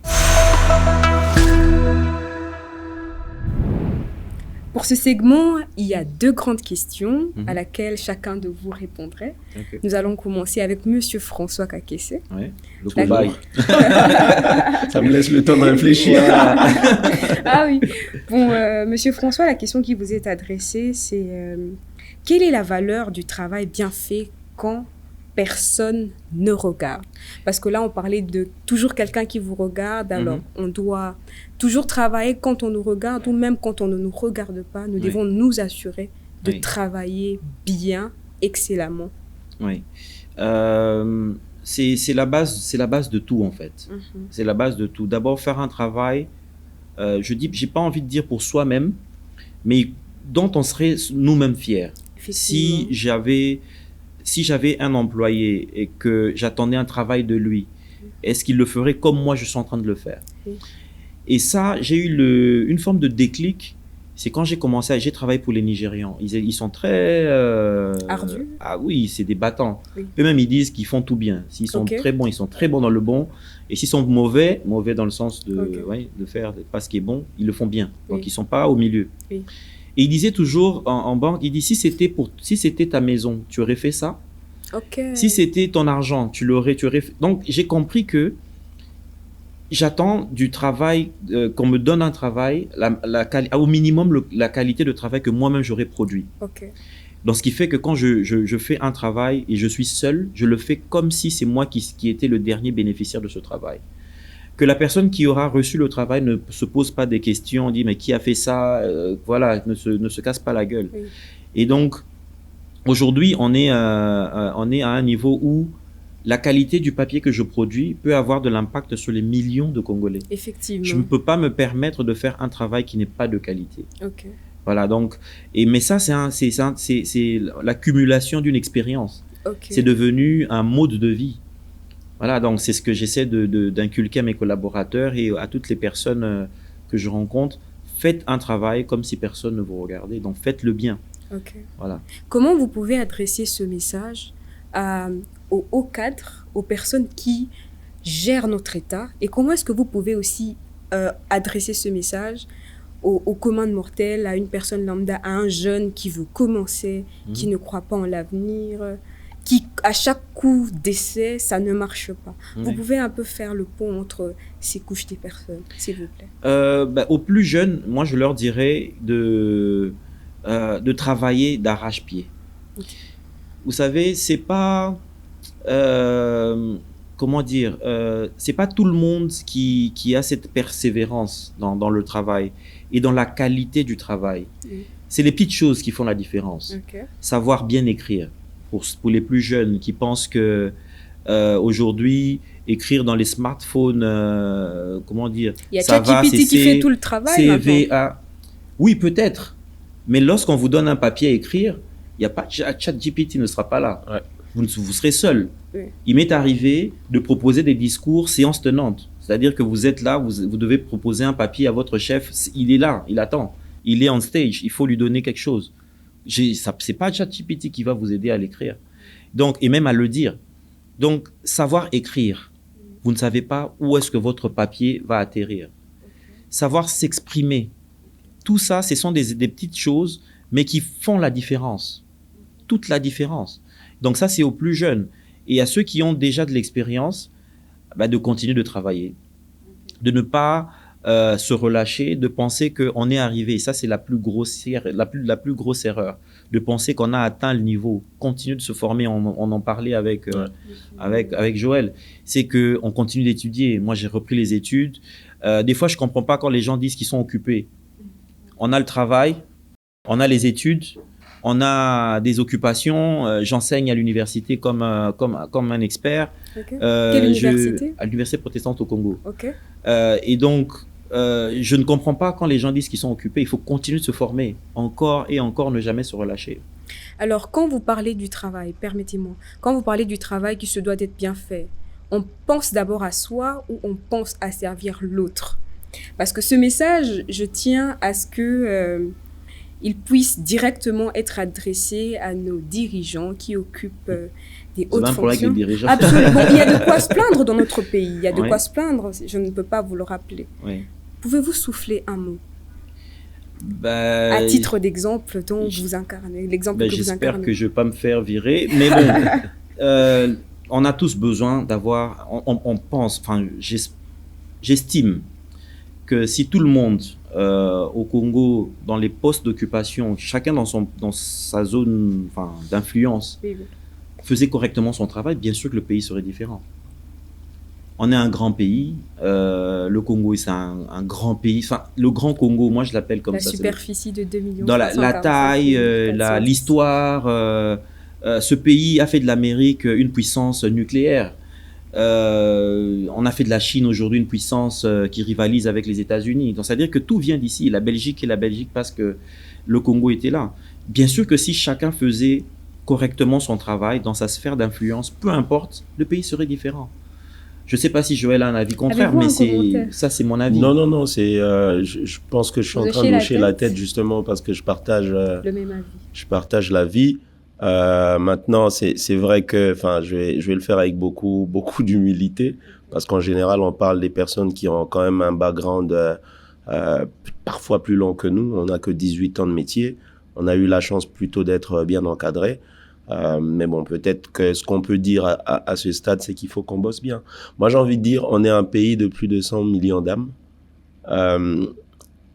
A: Pour ce segment, il y a 2 grandes questions à laquelle chacun de vous répondrait. Okay. Nous allons commencer avec Monsieur François Kakese.
B: Oui, le cobaye.
C: Ça me laisse le temps de réfléchir.
A: Ah oui. Bon, Monsieur François, la question qui vous est adressée, c'est quelle est la valeur du travail bien fait quand personne ne regarde? Parce que là, on parlait de toujours quelqu'un qui vous regarde. Alors, on doit toujours travailler quand on nous regarde ou même quand on ne nous regarde pas. Nous devons nous assurer de travailler bien, excellemment.
B: Oui. C'est la base de tout, en fait. C'est la base de tout. D'abord, faire un travail, j'ai pas envie de dire pour soi-même, mais dont on serait nous-mêmes fiers. Si j'avais un employé et que j'attendais un travail de lui, est-ce qu'il le ferait comme moi je suis en train de le faire? Et ça, j'ai eu une forme de déclic. C'est quand j'ai travaillé pour les Nigérians. Ils sont très...
A: ardus.
B: Ah oui, c'est des battants. Oui. Eux-mêmes, ils disent qu'ils font tout bien. S'ils sont très bons, ils sont très bons dans le bon. Et s'ils sont mauvais dans le sens de faire pas ce qui est bon, ils le font bien. Donc, ils ne sont pas au milieu. Oui. Et il disait toujours en banque, il dit, si c'était ta maison, tu aurais fait ça. Si c'était ton argent, tu aurais fait. Donc, j'ai compris que j'attends du travail, qu'on me donne un travail, au minimum la qualité de travail que moi-même j'aurais produit. Donc, ce qui fait que quand je fais un travail et je suis seul, je le fais comme si c'est moi qui étais le dernier bénéficiaire de ce travail. Que la personne qui aura reçu le travail ne se pose pas des questions, dit mais qui a fait ça, ne se casse pas la gueule. Oui. Et donc, aujourd'hui, on est à un niveau où la qualité du papier que je produis peut avoir de l'impact sur les millions de Congolais.
A: Effectivement.
B: Je ne peux pas me permettre de faire un travail qui n'est pas de qualité. Voilà, donc, mais ça, c'est l'accumulation d'une expérience.
A: Ok.
B: C'est devenu un mode de vie. Voilà, donc c'est ce que j'essaie d'inculquer à mes collaborateurs et à toutes les personnes que je rencontre. Faites un travail comme si personne ne vous regardait, donc faites-le bien.
A: Ok.
B: Voilà.
A: Comment vous pouvez adresser ce message aux hauts cadres, aux personnes qui gèrent notre État, et comment est-ce que vous pouvez aussi adresser ce message aux communs mortels, à une personne lambda, à un jeune qui veut commencer, qui ne croit pas en l'avenir, qui, à chaque coup d'essai, ça ne marche pas. Vous pouvez un peu faire le pont entre ces couches des personnes, s'il vous plaît.
B: Aux plus jeunes, moi, je leur dirais de travailler d'arrache-pied.
A: Okay.
B: Vous savez, c'est pas... comment dire, c'est pas tout le monde qui a cette persévérance dans le travail et dans la qualité du travail. C'est les petites choses qui font la différence.
A: Okay.
B: Savoir bien écrire. Pour les plus jeunes qui pensent que aujourd'hui, écrire dans les smartphones, comment dire,
A: il y a ChatGPT qui fait tout le travail maintenant.
B: Oui, peut-être. Mais lorsqu'on vous donne un papier à écrire, il n'y a pas ChatGPT ne sera pas là.
C: Ouais.
B: Vous serez seul.
A: Oui.
B: Il m'est arrivé de proposer des discours séance tenante. C'est-à-dire que vous êtes là, vous devez proposer un papier à votre chef. Il est là, il attend. Il est on stage. Il faut lui donner quelque chose. C'est pas ChatGPT qui va vous aider à l'écrire. Donc, et même à le dire. Donc, savoir écrire. Vous ne savez pas où est-ce que votre papier va atterrir. Savoir s'exprimer. Tout ça, ce sont des petites choses, mais qui font la différence. Toute la différence. Donc ça, c'est aux plus jeunes. Et à ceux qui ont déjà de l'expérience, de continuer de travailler. De ne pas se relâcher, de penser qu'on est arrivé. Ça, c'est la plus grosse erreur. De penser qu'on a atteint le niveau. Continuer de se former. On en parlait avec Joël. C'est qu'on continue d'étudier. Moi, j'ai repris les études. Des fois, je ne comprends pas quand les gens disent qu'ils sont occupés. On a le travail, on a les études, on a des occupations. J'enseigne à l'université comme un expert.
A: Okay. Quelle université?
B: À l'université protestante au Congo.
A: Okay.
B: Et donc, je ne comprends pas quand les gens disent qu'ils sont occupés. Il faut continuer de se former, encore et encore, ne jamais se relâcher.
A: Alors, quand vous parlez du travail, permettez-moi, quand vous parlez du travail qui se doit d'être bien fait, on pense d'abord à soi ou on pense à servir l'autre? Parce que ce message, je tiens à ce que il puisse directement être adressé à nos dirigeants qui occupent des hautes fonctions.
B: Avec les dirigeants.
A: Absolument. Il y a de quoi se plaindre dans notre pays. Il y a de quoi se plaindre. Je ne peux pas vous le rappeler.
B: Oui.
A: Pouvez-vous souffler un mot à titre d'exemple dont vous incarnez, l'exemple que vous incarnez?
B: J'espère que je ne vais pas me faire virer. Mais bon, on a tous besoin d'avoir... On pense, enfin, j'estime que si tout le monde au Congo, dans les postes d'occupation, chacun dans sa zone d'influence, faisait correctement son travail, bien sûr que le pays serait différent. On est un grand pays. Le Congo, c'est un grand pays. Enfin, le grand Congo, moi je l'appelle comme ça.
A: La superficie de 2 millions.
B: Dans la taille, l'histoire. Ce pays a fait de l'Amérique une puissance nucléaire. On a fait de la Chine aujourd'hui une puissance qui rivalise avec les États-Unis. Donc, c'est-à-dire que tout vient d'ici. La Belgique parce que le Congo était là. Bien sûr que si chacun faisait correctement son travail dans sa sphère d'influence, peu importe, le pays serait différent. Je ne sais pas si Joël a un avis contraire, mais c'est mon avis.
C: Non, je pense que je suis en train de hocher la tête justement parce que je partage
A: le même avis.
C: Je partage l'avis. Maintenant, c'est vrai que, je vais le faire avec beaucoup d'humilité, parce qu'en général, on parle des personnes qui ont quand même un background parfois plus long que nous. On n'a que 18 ans de métier. On a eu la chance plutôt d'être bien encadré. Mais bon, peut-être que ce qu'on peut dire à ce stade, c'est qu'il faut qu'on bosse bien. Moi, j'ai envie de dire, on est un pays de plus de 100 millions d'âmes.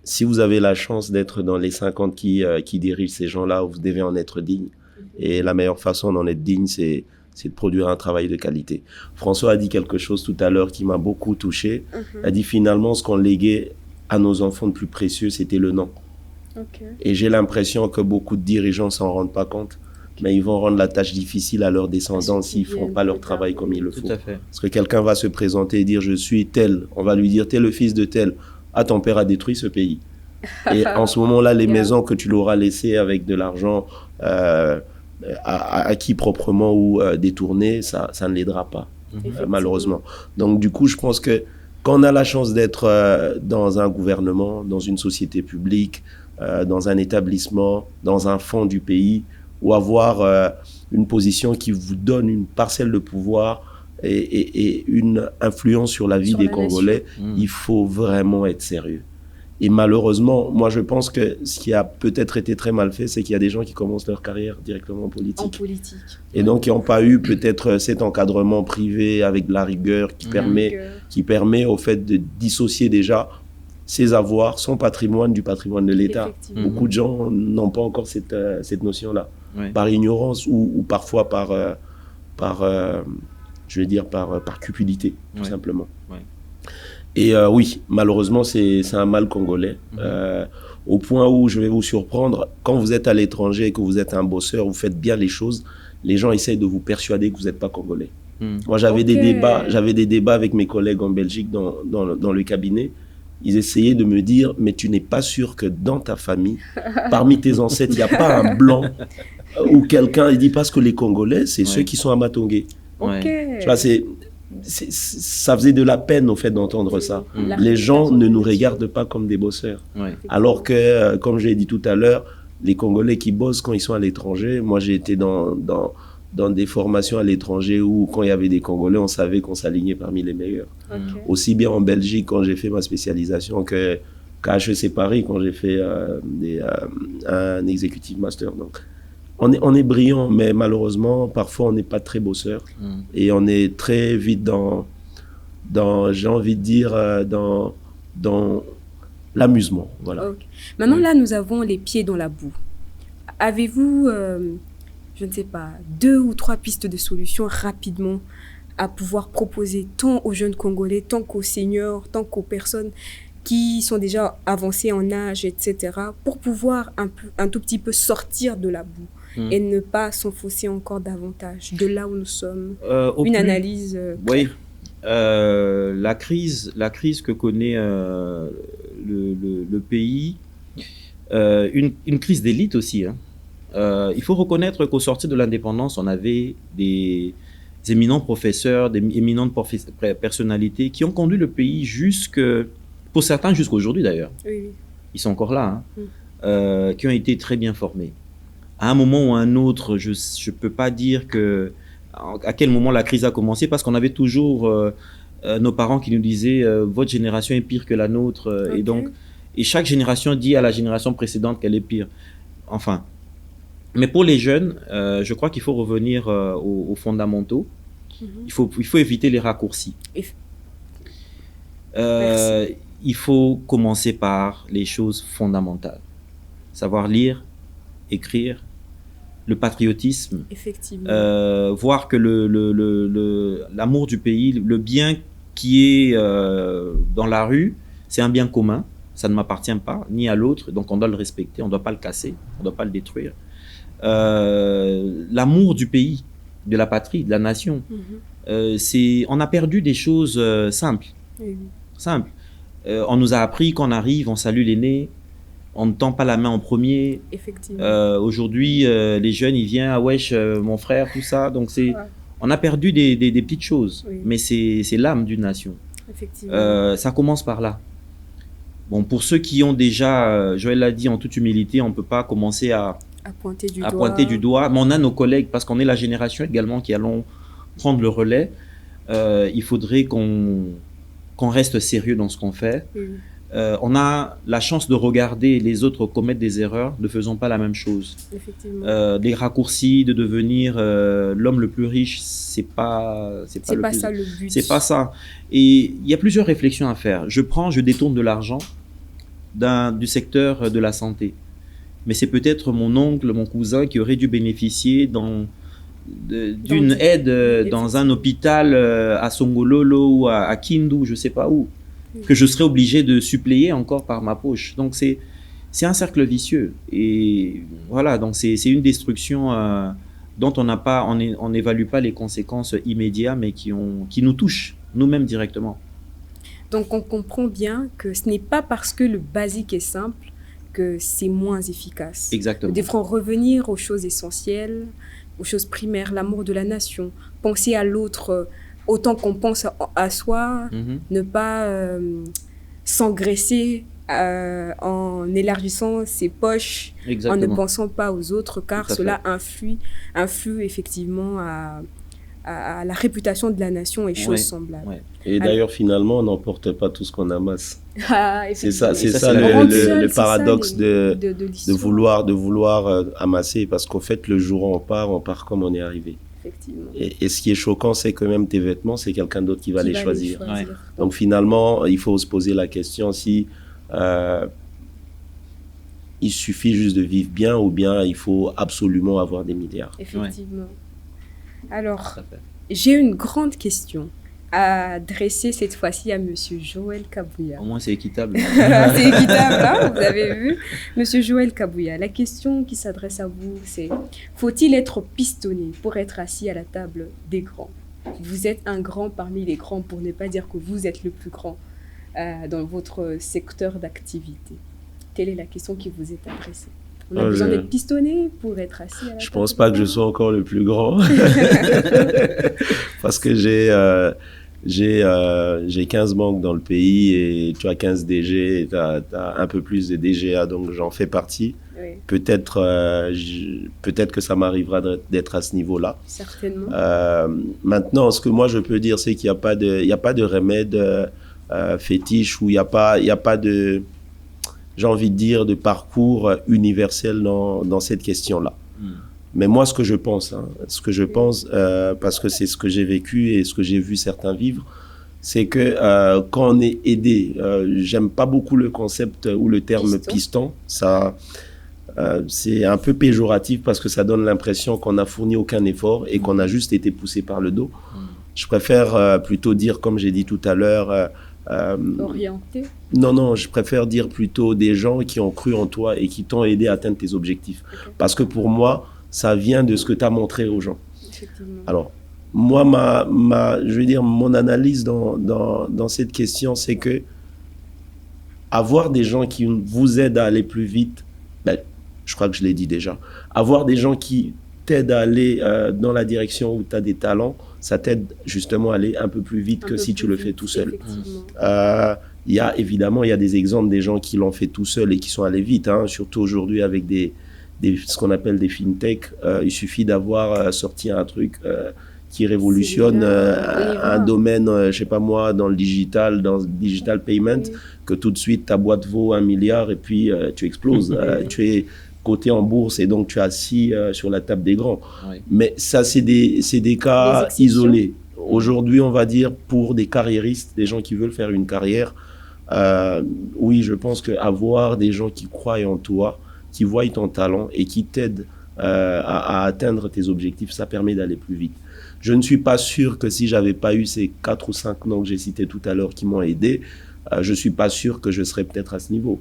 C: Si vous avez la chance d'être dans les 50 qui dirigent ces gens-là, vous devez en être digne. Et la meilleure façon d'en être digne, c'est de produire un travail de qualité. François a dit quelque chose tout à l'heure qui m'a beaucoup touché. Il a dit finalement, ce qu'on léguait à nos enfants de plus précieux, c'était le nom.
A: Okay.
C: Et j'ai l'impression que beaucoup de dirigeants s'en rendent pas compte. Mais ils vont rendre la tâche difficile à leurs descendants s'ils ne font pas leur travail comme il le faut.
B: Tout à fait.
C: Parce que quelqu'un va se présenter et dire « je suis tel », on va lui dire « t'es le fils de tel ». « Ah, ton père a détruit ce pays ». Et en ce moment-là, les
A: Yeah.
C: maisons que tu l'auras laissées avec de l'argent acquis proprement ou détourné, ça ne l'aidera pas, malheureusement. Donc, du coup, je pense que quand on a la chance d'être dans un gouvernement, dans une société publique, dans un établissement, dans un fonds du pays, ou avoir une position qui vous donne une parcelle de pouvoir et une influence sur la vie des Congolais, il faut vraiment être sérieux. Et malheureusement, moi je pense que ce qui a peut-être été très mal fait, c'est qu'il y a des gens qui commencent leur carrière directement en politique.
A: En politique.
C: Et donc qui n'ont pas eu peut-être cet encadrement privé avec de la rigueur qui permet au fait de dissocier déjà ses avoirs, son patrimoine du patrimoine de l'État. Beaucoup de gens n'ont pas encore cette notion-là. Ouais. Par ignorance ou parfois par cupidité, tout simplement. Ouais. Et oui, malheureusement, c'est un mal congolais. Au point où, je vais vous surprendre, quand vous êtes à l'étranger et que vous êtes un bosseur, vous faites bien les choses, les gens essayent de vous persuader que vous n'êtes pas congolais. Moi, j'avais des débats avec mes collègues en Belgique dans le cabinet. Ils essayaient de me dire, mais tu n'es pas sûr que dans ta famille, parmi tes ancêtres, il n'y a pas un blanc ou quelqu'un, il dit parce que les Congolais, c'est ceux qui sont à Matongé. Tu vois, ça faisait de la peine, au fait, d'entendre ça. Les gens ne nous regardent pas comme des bosseurs. Alors que, comme j'ai dit tout à l'heure, les Congolais qui bossent quand ils sont à l'étranger, moi j'ai été dans des formations à l'étranger où, quand il y avait des Congolais, on savait qu'on s'alignait parmi les meilleurs. Aussi bien en Belgique, quand j'ai fait ma spécialisation, qu'à HEC Paris, quand j'ai fait un executive master. Donc, on est brillant, mais malheureusement, parfois, on n'est pas très bosseur. Et on est très vite dans j'ai envie de dire, dans l'amusement. Voilà.
A: Maintenant, là, nous avons les pieds dans la boue. Avez-vous... je ne sais pas, 2 ou 3 pistes de solutions rapidement à pouvoir proposer tant aux jeunes Congolais, tant qu'aux seniors, tant qu'aux personnes qui sont déjà avancées en âge, etc., pour pouvoir un tout petit peu sortir de la boue et ne pas s'enfoncer encore davantage de là où nous sommes. Analyse.
B: Oui, la crise que connaît le pays, une crise d'élite aussi, hein. Il faut reconnaître qu'au sortir de l'indépendance, on avait des éminents professeurs, des éminentes personnalités qui ont conduit le pays pour certains jusqu'aujourd'hui d'ailleurs. Oui. Ils sont encore là, hein, qui ont été très bien formés. À un moment ou à un autre, je ne peux pas dire à quel moment la crise a commencé, parce qu'on avait toujours nos parents qui nous disaient votre génération est pire que la nôtre, et chaque génération dit à la génération précédente qu'elle est pire. Enfin. Mais pour les jeunes, je crois qu'il faut revenir aux fondamentaux. Il faut éviter les raccourcis. Il faut commencer par les choses fondamentales. Savoir lire, écrire, le patriotisme.
A: Effectivement.
B: Voir que l'amour du pays, le bien qui est dans la rue, c'est un bien commun. Ça ne m'appartient pas, ni à l'autre. Donc on doit le respecter, on ne doit pas le casser, on ne doit pas le détruire. L'amour du pays, de la patrie, de la nation. On a perdu des choses simples. Simples. On nous a appris qu'on arrive, on salue l'aîné, on ne tend pas la main en premier.
A: Effectivement.
B: Aujourd'hui, les jeunes, ils viennent, ah wesh, mon frère, tout ça. Donc on a perdu des petites choses, mais c'est l'âme d'une nation.
A: Effectivement.
B: Ça commence par là. Bon, pour ceux qui ont déjà, Joël l'a dit en toute humilité, on ne peut pas commencer à pointer du doigt, mais on a nos collègues, parce qu'on est la génération également qui allons prendre le relais. Il faudrait qu'on reste sérieux dans ce qu'on fait. On a la chance de regarder les autres commettre des erreurs, ne faisons pas la même chose. Des raccourcis, de devenir l'homme le plus riche, c'est pas
A: ça le but.
B: C'est pas ça. Et il y a plusieurs réflexions à faire. Je détourne de l'argent du secteur de la santé. Mais c'est peut-être mon oncle, mon cousin qui aurait dû bénéficier d'une aide dans un hôpital à Songololo ou à Kindu, je ne sais pas où, que je serais obligé de suppléer encore par ma poche. Donc c'est un cercle vicieux. Et voilà, donc c'est une destruction dont on n'évalue pas les conséquences immédiates, mais qui nous touchent nous-mêmes directement.
A: Donc, on comprend bien que ce n'est pas parce que le basique est simple que c'est moins efficace.
B: Exactement.
A: Nous devrons revenir aux choses essentielles, aux choses primaires, l'amour de la nation, penser à l'autre autant qu'on pense à soi, ne pas s'engraisser en élargissant ses poches,
B: Exactement.
A: en ne pensant pas aux autres, car
B: Tout à
A: cela influe effectivement à la réputation de la nation et choses semblables.
B: Ouais.
C: Et d'ailleurs, finalement, on n'emporte pas tout ce qu'on amasse. C'est ça
B: c'est
C: le paradoxe
A: de
C: de vouloir amasser, parce qu'en fait, le jour où on part comme on est arrivé.
A: Effectivement.
C: Et ce qui est choquant, c'est que même tes vêtements, c'est quelqu'un d'autre qui va les choisir.
B: Ouais.
C: Donc finalement, il faut se poser la question si il suffit juste de vivre bien ou bien il faut absolument avoir des milliards.
A: Effectivement. Alors, j'ai une grande question à adresser cette fois-ci à Monsieur Joël Kabouya.
B: Au moins, c'est équitable.
A: C'est équitable, hein, vous avez vu. Monsieur Joël Kabouya, la question qui s'adresse à vous, c'est: faut-il être pistonné pour être assis à la table des grands? Vous êtes un grand parmi les grands, pour ne pas dire que vous êtes le plus grand dans votre secteur d'activité. Quelle est la question qui vous est adressée? On a besoin d'être pistonné pour être assis à la table.
C: Je pense pas que je sois encore le plus grand. Parce que j'ai 15 banques dans le pays et tu as 15 DG, tu as un peu plus de DGA, donc j'en fais partie.
A: Oui.
C: Peut-être que ça m'arrivera d'être à ce niveau-là.
A: Certainement.
C: Maintenant, ce que moi je peux dire, c'est qu'il n'y a pas de remède fétiche, ou il n'y a pas de, j'ai envie de dire, de parcours universel dans cette question-là. Mais moi, ce que je pense, parce que c'est ce que j'ai vécu et ce que j'ai vu certains vivre, c'est que quand on est aidé, j'aime pas beaucoup le concept ou le terme piston. Ça, c'est un peu péjoratif parce que ça donne l'impression qu'on n'a fourni aucun effort et qu'on a juste été poussé par le dos. Je préfère plutôt dire, comme j'ai dit tout à l'heure,
A: orienté.
C: Non, je préfère dire plutôt des gens qui ont cru en toi et qui t'ont aidé à atteindre tes objectifs. Okay. Parce que pour moi, ça vient de ce que tu as montré aux gens. Alors, moi, je veux dire, mon analyse dans cette question, c'est que avoir des gens qui vous aident à aller plus vite, je crois que je l'ai dit déjà, avoir des gens qui t'aident à aller dans la direction où tu as des talents, ça t'aide justement à aller un peu plus vite que si tu le fais tout seul. Il y a des exemples des gens qui l'ont fait tout seul et qui sont allés vite, hein, surtout aujourd'hui avec ce qu'on appelle des fintech. Il suffit d'avoir sorti un truc qui révolutionne un domaine, je sais pas moi, dans le digital payment, que tout de suite ta boîte vaut 1 milliard et puis tu exploses. Tu es coté en bourse et donc tu es assis sur la table des grands. Mais ça, c'est des cas isolés. Aujourd'hui, on va dire pour des carriéristes, des gens qui veulent faire une carrière, oui, je pense qu'avoir des gens qui croient en toi, qui voient ton talent et qui t'aident à atteindre tes objectifs, ça permet d'aller plus vite. Je ne suis pas sûr que si j'avais pas eu ces 4 ou 5 noms que j'ai cités tout à l'heure qui m'ont aidé, je suis pas sûr que je serais peut-être à ce niveau.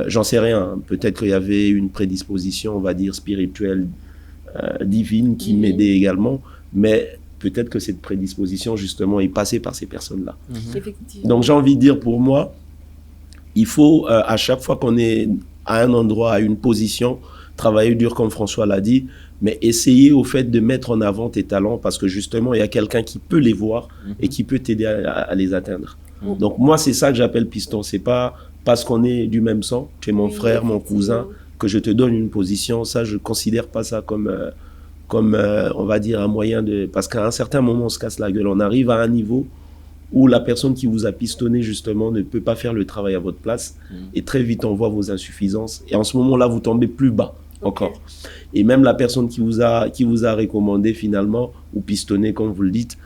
C: J'en sais rien. Peut-être qu'il y avait une prédisposition, on va dire, spirituelle, divine qui m'aidait également, mais peut-être que cette prédisposition, justement, est passée par ces personnes-là. Donc, j'ai envie de dire, pour moi, il faut, à chaque fois qu'on est à un endroit, à une position, travailler dur comme François l'a dit, mais essayer au fait de mettre en avant tes talents parce que justement, il y a quelqu'un qui peut les voir et qui peut t'aider à les atteindre. Donc moi, c'est ça que j'appelle piston. C'est pas parce qu'on est du même sang, tu es mon frère, mon cousin, que je te donne une position. Ça, je considère pas ça comme on va dire, un moyen de... Parce qu'à un certain moment, on se casse la gueule. On arrive à un niveau où la personne qui vous a pistonné, justement, ne peut pas faire le travail à votre place. Et très vite, on voit vos insuffisances. Et en ce moment-là, vous tombez plus bas encore. Et même la personne qui vous a recommandé, finalement, ou pistonné, comme vous le dites,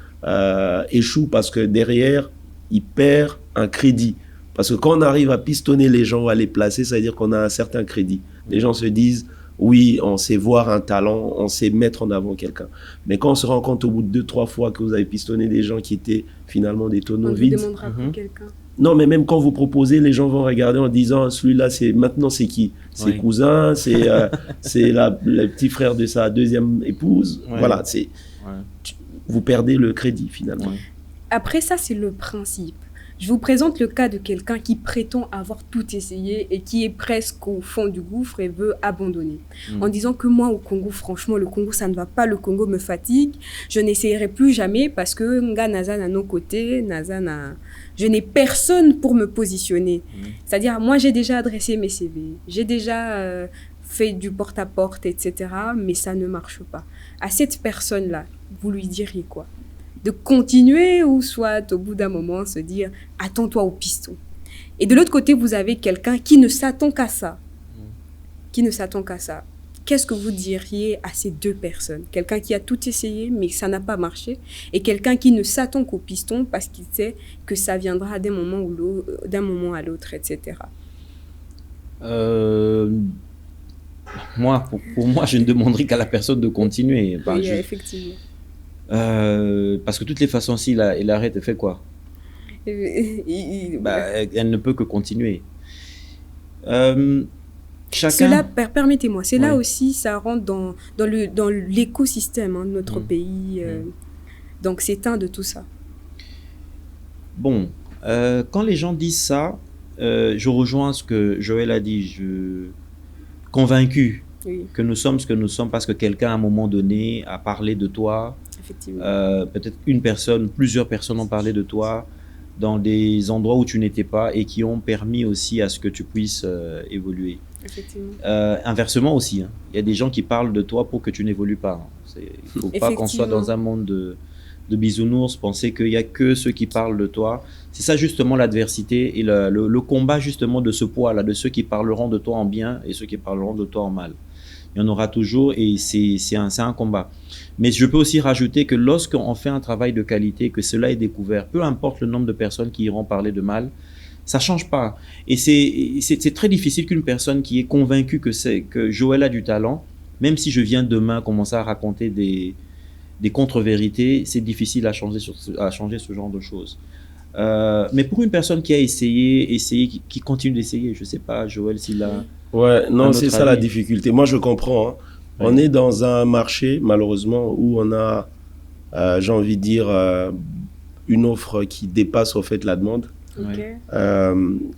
C: échoue parce que derrière, il perd un crédit. Parce que quand on arrive à pistonner les gens, à les placer, ça veut dire qu'on a un certain crédit. Les gens se disent... Oui, on sait voir un talent, on sait mettre en avant quelqu'un. Mais quand on se rend compte au bout de 2-3 fois que vous avez pistonné des gens qui étaient finalement des tonneaux vides.
A: On vous demandera pour quelqu'un.
C: Non, mais même quand vous proposez, les gens vont regarder en disant, celui-là, maintenant c'est qui? C'est cousin, c'est le petit frère de sa deuxième épouse. Voilà, vous perdez le crédit finalement.
A: Après ça, c'est le principe. Je vous présente le cas de quelqu'un qui prétend avoir tout essayé et qui est presque au fond du gouffre et veut abandonner. En disant que moi, au Congo, franchement, le Congo, ça ne va pas, le Congo me fatigue, je n'essayerai plus jamais parce que Nga Naza n'a nos côtés, je n'ai personne pour me positionner. C'est-à-dire, moi, j'ai déjà adressé mes CV, j'ai déjà fait du porte-à-porte, etc., mais ça ne marche pas. À cette personne-là, vous lui diriez quoi ? De continuer ou soit au bout d'un moment se dire « attends-toi au piston ». Et de l'autre côté, vous avez quelqu'un qui ne s'attend qu'à ça. Qui ne s'attend qu'à ça. Qu'est-ce que vous diriez à ces deux personnes ? Quelqu'un qui a tout essayé mais ça n'a pas marché et quelqu'un qui ne s'attend qu'au piston parce qu'il sait que ça viendra d'un moment à l'autre, etc.
B: Moi, pour moi, je ne demanderai qu'à la personne de continuer.
A: Oui, effectivement.
B: Parce que de toutes les façons, si il arrête, elle fait quoi ? Elle ne peut que continuer.
A: Cela, permettez-moi, c'est là aussi, ça rentre dans l'écosystème de notre pays. Donc, c'est un de tout ça.
B: Bon, quand les gens disent ça, je rejoins ce que Joël a dit. Convaincu que nous sommes ce que nous sommes parce que quelqu'un, à un moment donné, a parlé de toi. Peut-être une personne, plusieurs personnes ont parlé de toi dans des endroits où tu n'étais pas et qui ont permis aussi à ce que tu puisses évoluer. Inversement aussi, il y a des gens qui parlent de toi pour que tu n'évolues pas. Il ne faut pas qu'on soit dans un monde de bisounours, penser qu'il n'y a que ceux qui parlent de toi. C'est ça justement l'adversité et le combat justement de ce poids-là, de ceux qui parleront de toi en bien et ceux qui parleront de toi en mal. Il y en aura toujours et c'est un combat. Mais je peux aussi rajouter que lorsqu'on fait un travail de qualité, que cela est découvert, peu importe le nombre de personnes qui iront parler de mal, ça ne change pas. Et c'est très difficile qu'une personne qui est convaincue que Joël a du talent, même si je viens demain commencer à raconter des contre-vérités, c'est difficile à changer ce genre de choses. Mais pour une personne qui a essayé, qui continue d'essayer, je ne sais pas, Joël, s'il a...
C: Ouais, non, c'est ça la difficulté. Moi, je comprends. On est dans un marché, malheureusement, où on a, j'ai envie de dire, une offre qui dépasse au fait la demande.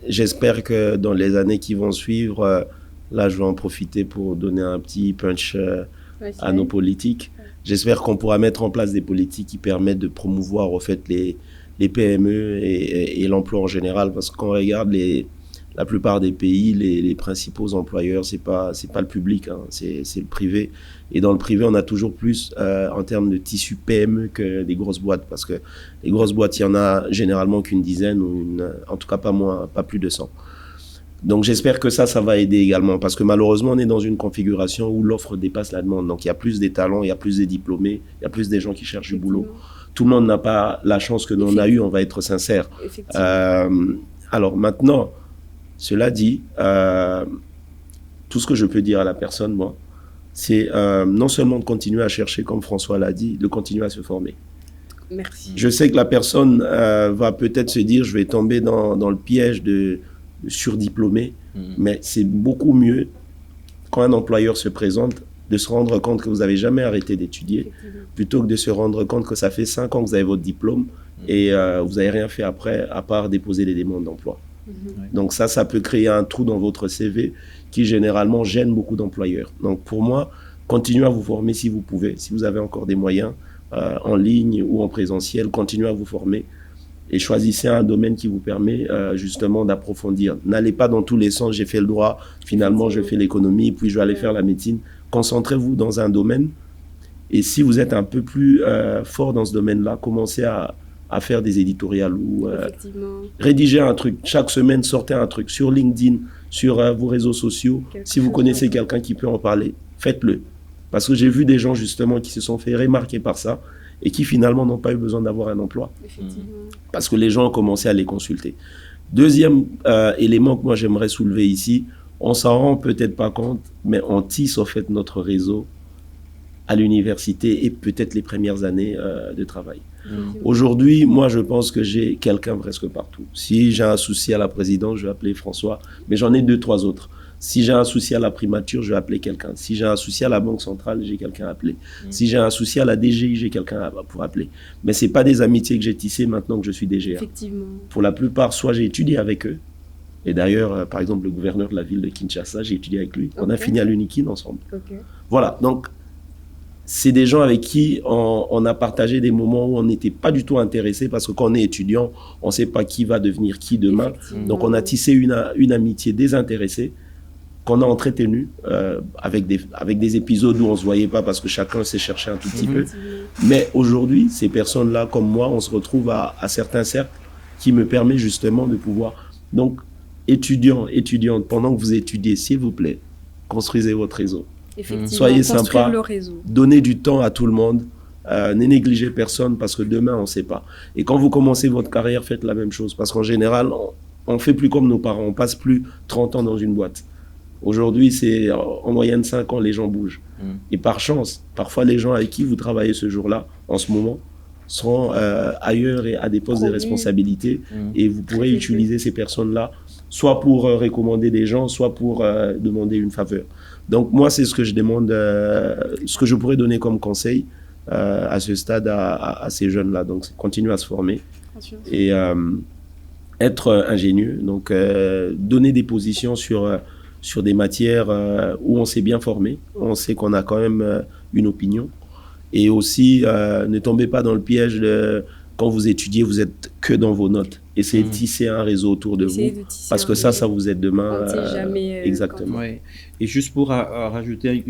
C: J'espère que dans les années qui vont suivre, là, je vais en profiter pour donner un petit punch à nos politiques. J'espère qu'on pourra mettre en place des politiques qui permettent de promouvoir, au fait, les PME et l'emploi en général. Parce que quand on regarde la plupart des pays, les principaux employeurs, c'est pas le public, c'est le privé. Et dans le privé, on a toujours plus en termes de tissu PME que des grosses boîtes, parce que les grosses boîtes, il y en a généralement qu'une dizaine, en tout cas pas plus de 100. Donc j'espère que ça va aider également, parce que malheureusement, on est dans une configuration où l'offre dépasse la demande. Donc il y a plus des talents, il y a plus des diplômés, il y a plus des gens qui cherchent du boulot. Tout le monde n'a pas la chance que l'on a eue, on va être sincère. Alors maintenant, cela dit, tout ce que je peux dire à la personne, moi, c'est non seulement de continuer à chercher, comme François l'a dit, de continuer à se former.
A: Merci.
C: Je sais que la personne va peut-être se dire, je vais tomber dans le piège de surdiplômé, mais c'est beaucoup mieux, quand un employeur se présente, de se rendre compte que vous n'avez jamais arrêté d'étudier, plutôt que de se rendre compte que ça fait 5 ans que vous avez votre diplôme et vous n'avez rien fait après, à part déposer les demandes d'emploi. Donc ça peut créer un trou dans votre CV qui généralement gêne beaucoup d'employeurs. Donc pour moi, continuez à vous former si vous pouvez, si vous avez encore des moyens en ligne ou en présentiel, continuez à vous former et choisissez un domaine qui vous permet justement d'approfondir. N'allez pas dans tous les sens, j'ai fait le droit, finalement je fais l'économie, puis je vais aller faire la médecine. Concentrez-vous dans un domaine et si vous êtes un peu plus fort dans ce domaine-là, commencez à faire des éditoriales ou rédiger un truc. Chaque semaine, sortez un truc sur LinkedIn, sur vos réseaux sociaux. Si vous connaissez quelqu'un qui peut en parler, faites-le. Parce que j'ai vu des gens justement qui se sont fait remarquer par ça et qui finalement n'ont pas eu besoin d'avoir un emploi. Parce que les gens ont commencé à les consulter. Deuxième élément que moi j'aimerais soulever ici, on s'en rend peut-être pas compte, mais on tisse en fait notre réseau à l'université et peut-être les premières années de travail. Aujourd'hui, moi, je pense que j'ai quelqu'un presque partout. Si j'ai un souci à la présidence, je vais appeler François, mais j'en ai 2-3 autres. Si j'ai un souci à la primature, je vais appeler quelqu'un. Si j'ai un souci à la banque centrale, j'ai quelqu'un à appeler. Si j'ai un souci à la DGI, j'ai quelqu'un pour appeler. Mais c'est pas des amitiés que j'ai tissées maintenant que je suis DGA.
A: Effectivement.
C: Pour la plupart, soit j'ai étudié avec eux. Et d'ailleurs, par exemple, le gouverneur de la ville de Kinshasa, j'ai étudié avec lui. On a fini à l'UNIKIN ensemble. Voilà, donc c'est des gens avec qui on a partagé des moments où on n'était pas du tout intéressés parce que quand on est étudiant, on ne sait pas qui va devenir qui demain. Donc on a tissé une amitié désintéressée qu'on a entretenue avec des épisodes où on ne se voyait pas parce que chacun s'est cherché un tout petit peu. Mais aujourd'hui, ces personnes-là, comme moi, on se retrouve à certains cercles qui me permettent justement de pouvoir... Donc, étudiants, étudiantes, pendant que vous étudiez, s'il vous plaît, construisez votre réseau. Soyez sympa, donnez du temps à tout le monde, ne négligez personne parce que demain, on ne sait pas. Et quand vous commencez votre carrière, faites la même chose parce qu'en général, on ne fait plus comme nos parents, on ne passe plus 30 ans dans une boîte. Aujourd'hui, c'est en moyenne 5 ans, les gens bougent. Et par chance, parfois, les gens avec qui vous travaillez ce jour-là, en ce moment, seront ailleurs et à des postes de responsabilité et vous pourrez utiliser ces personnes-là soit pour recommander des gens, soit pour demander une faveur. Donc moi, c'est ce que je demande, ce que je pourrais donner comme conseil à ce stade à ces jeunes-là. Donc, continuer à se former et être ingénieux. Donc, donner des positions sur des matières où on s'est bien formé, on sait qu'on a quand même une opinion. Et aussi, ne tombez pas dans le piège de quand vous étudiez, vous êtes que dans vos notes. Essayez de tisser un réseau autour de vous, parce que ça vous aide demain.
A: Jamais,
C: exactement.
B: Ouais. Et juste pour rajouter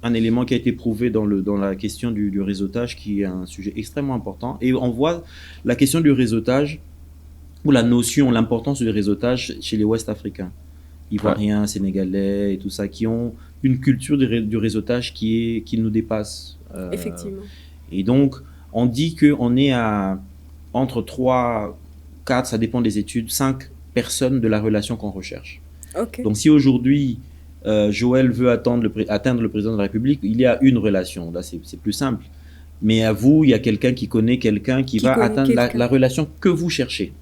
B: un élément qui a été prouvé dans la question du réseautage, qui est un sujet extrêmement important. Et on voit la question du réseautage, ou la notion, l'importance du réseautage chez les Ouest-Africains, Ivoiriens, Sénégalais et tout ça, qui ont une culture du réseautage qui nous dépasse.
A: Effectivement.
B: Et donc, on dit qu'on est à entre 3, 4, ça dépend des études, 5 personnes de la relation qu'on recherche. Donc, si aujourd'hui, Joël veut atteindre le président de la République, il y a une relation. Là, c'est plus simple. Mais à vous, il y a quelqu'un qui connaît quelqu'un qui va atteindre la relation que vous cherchez.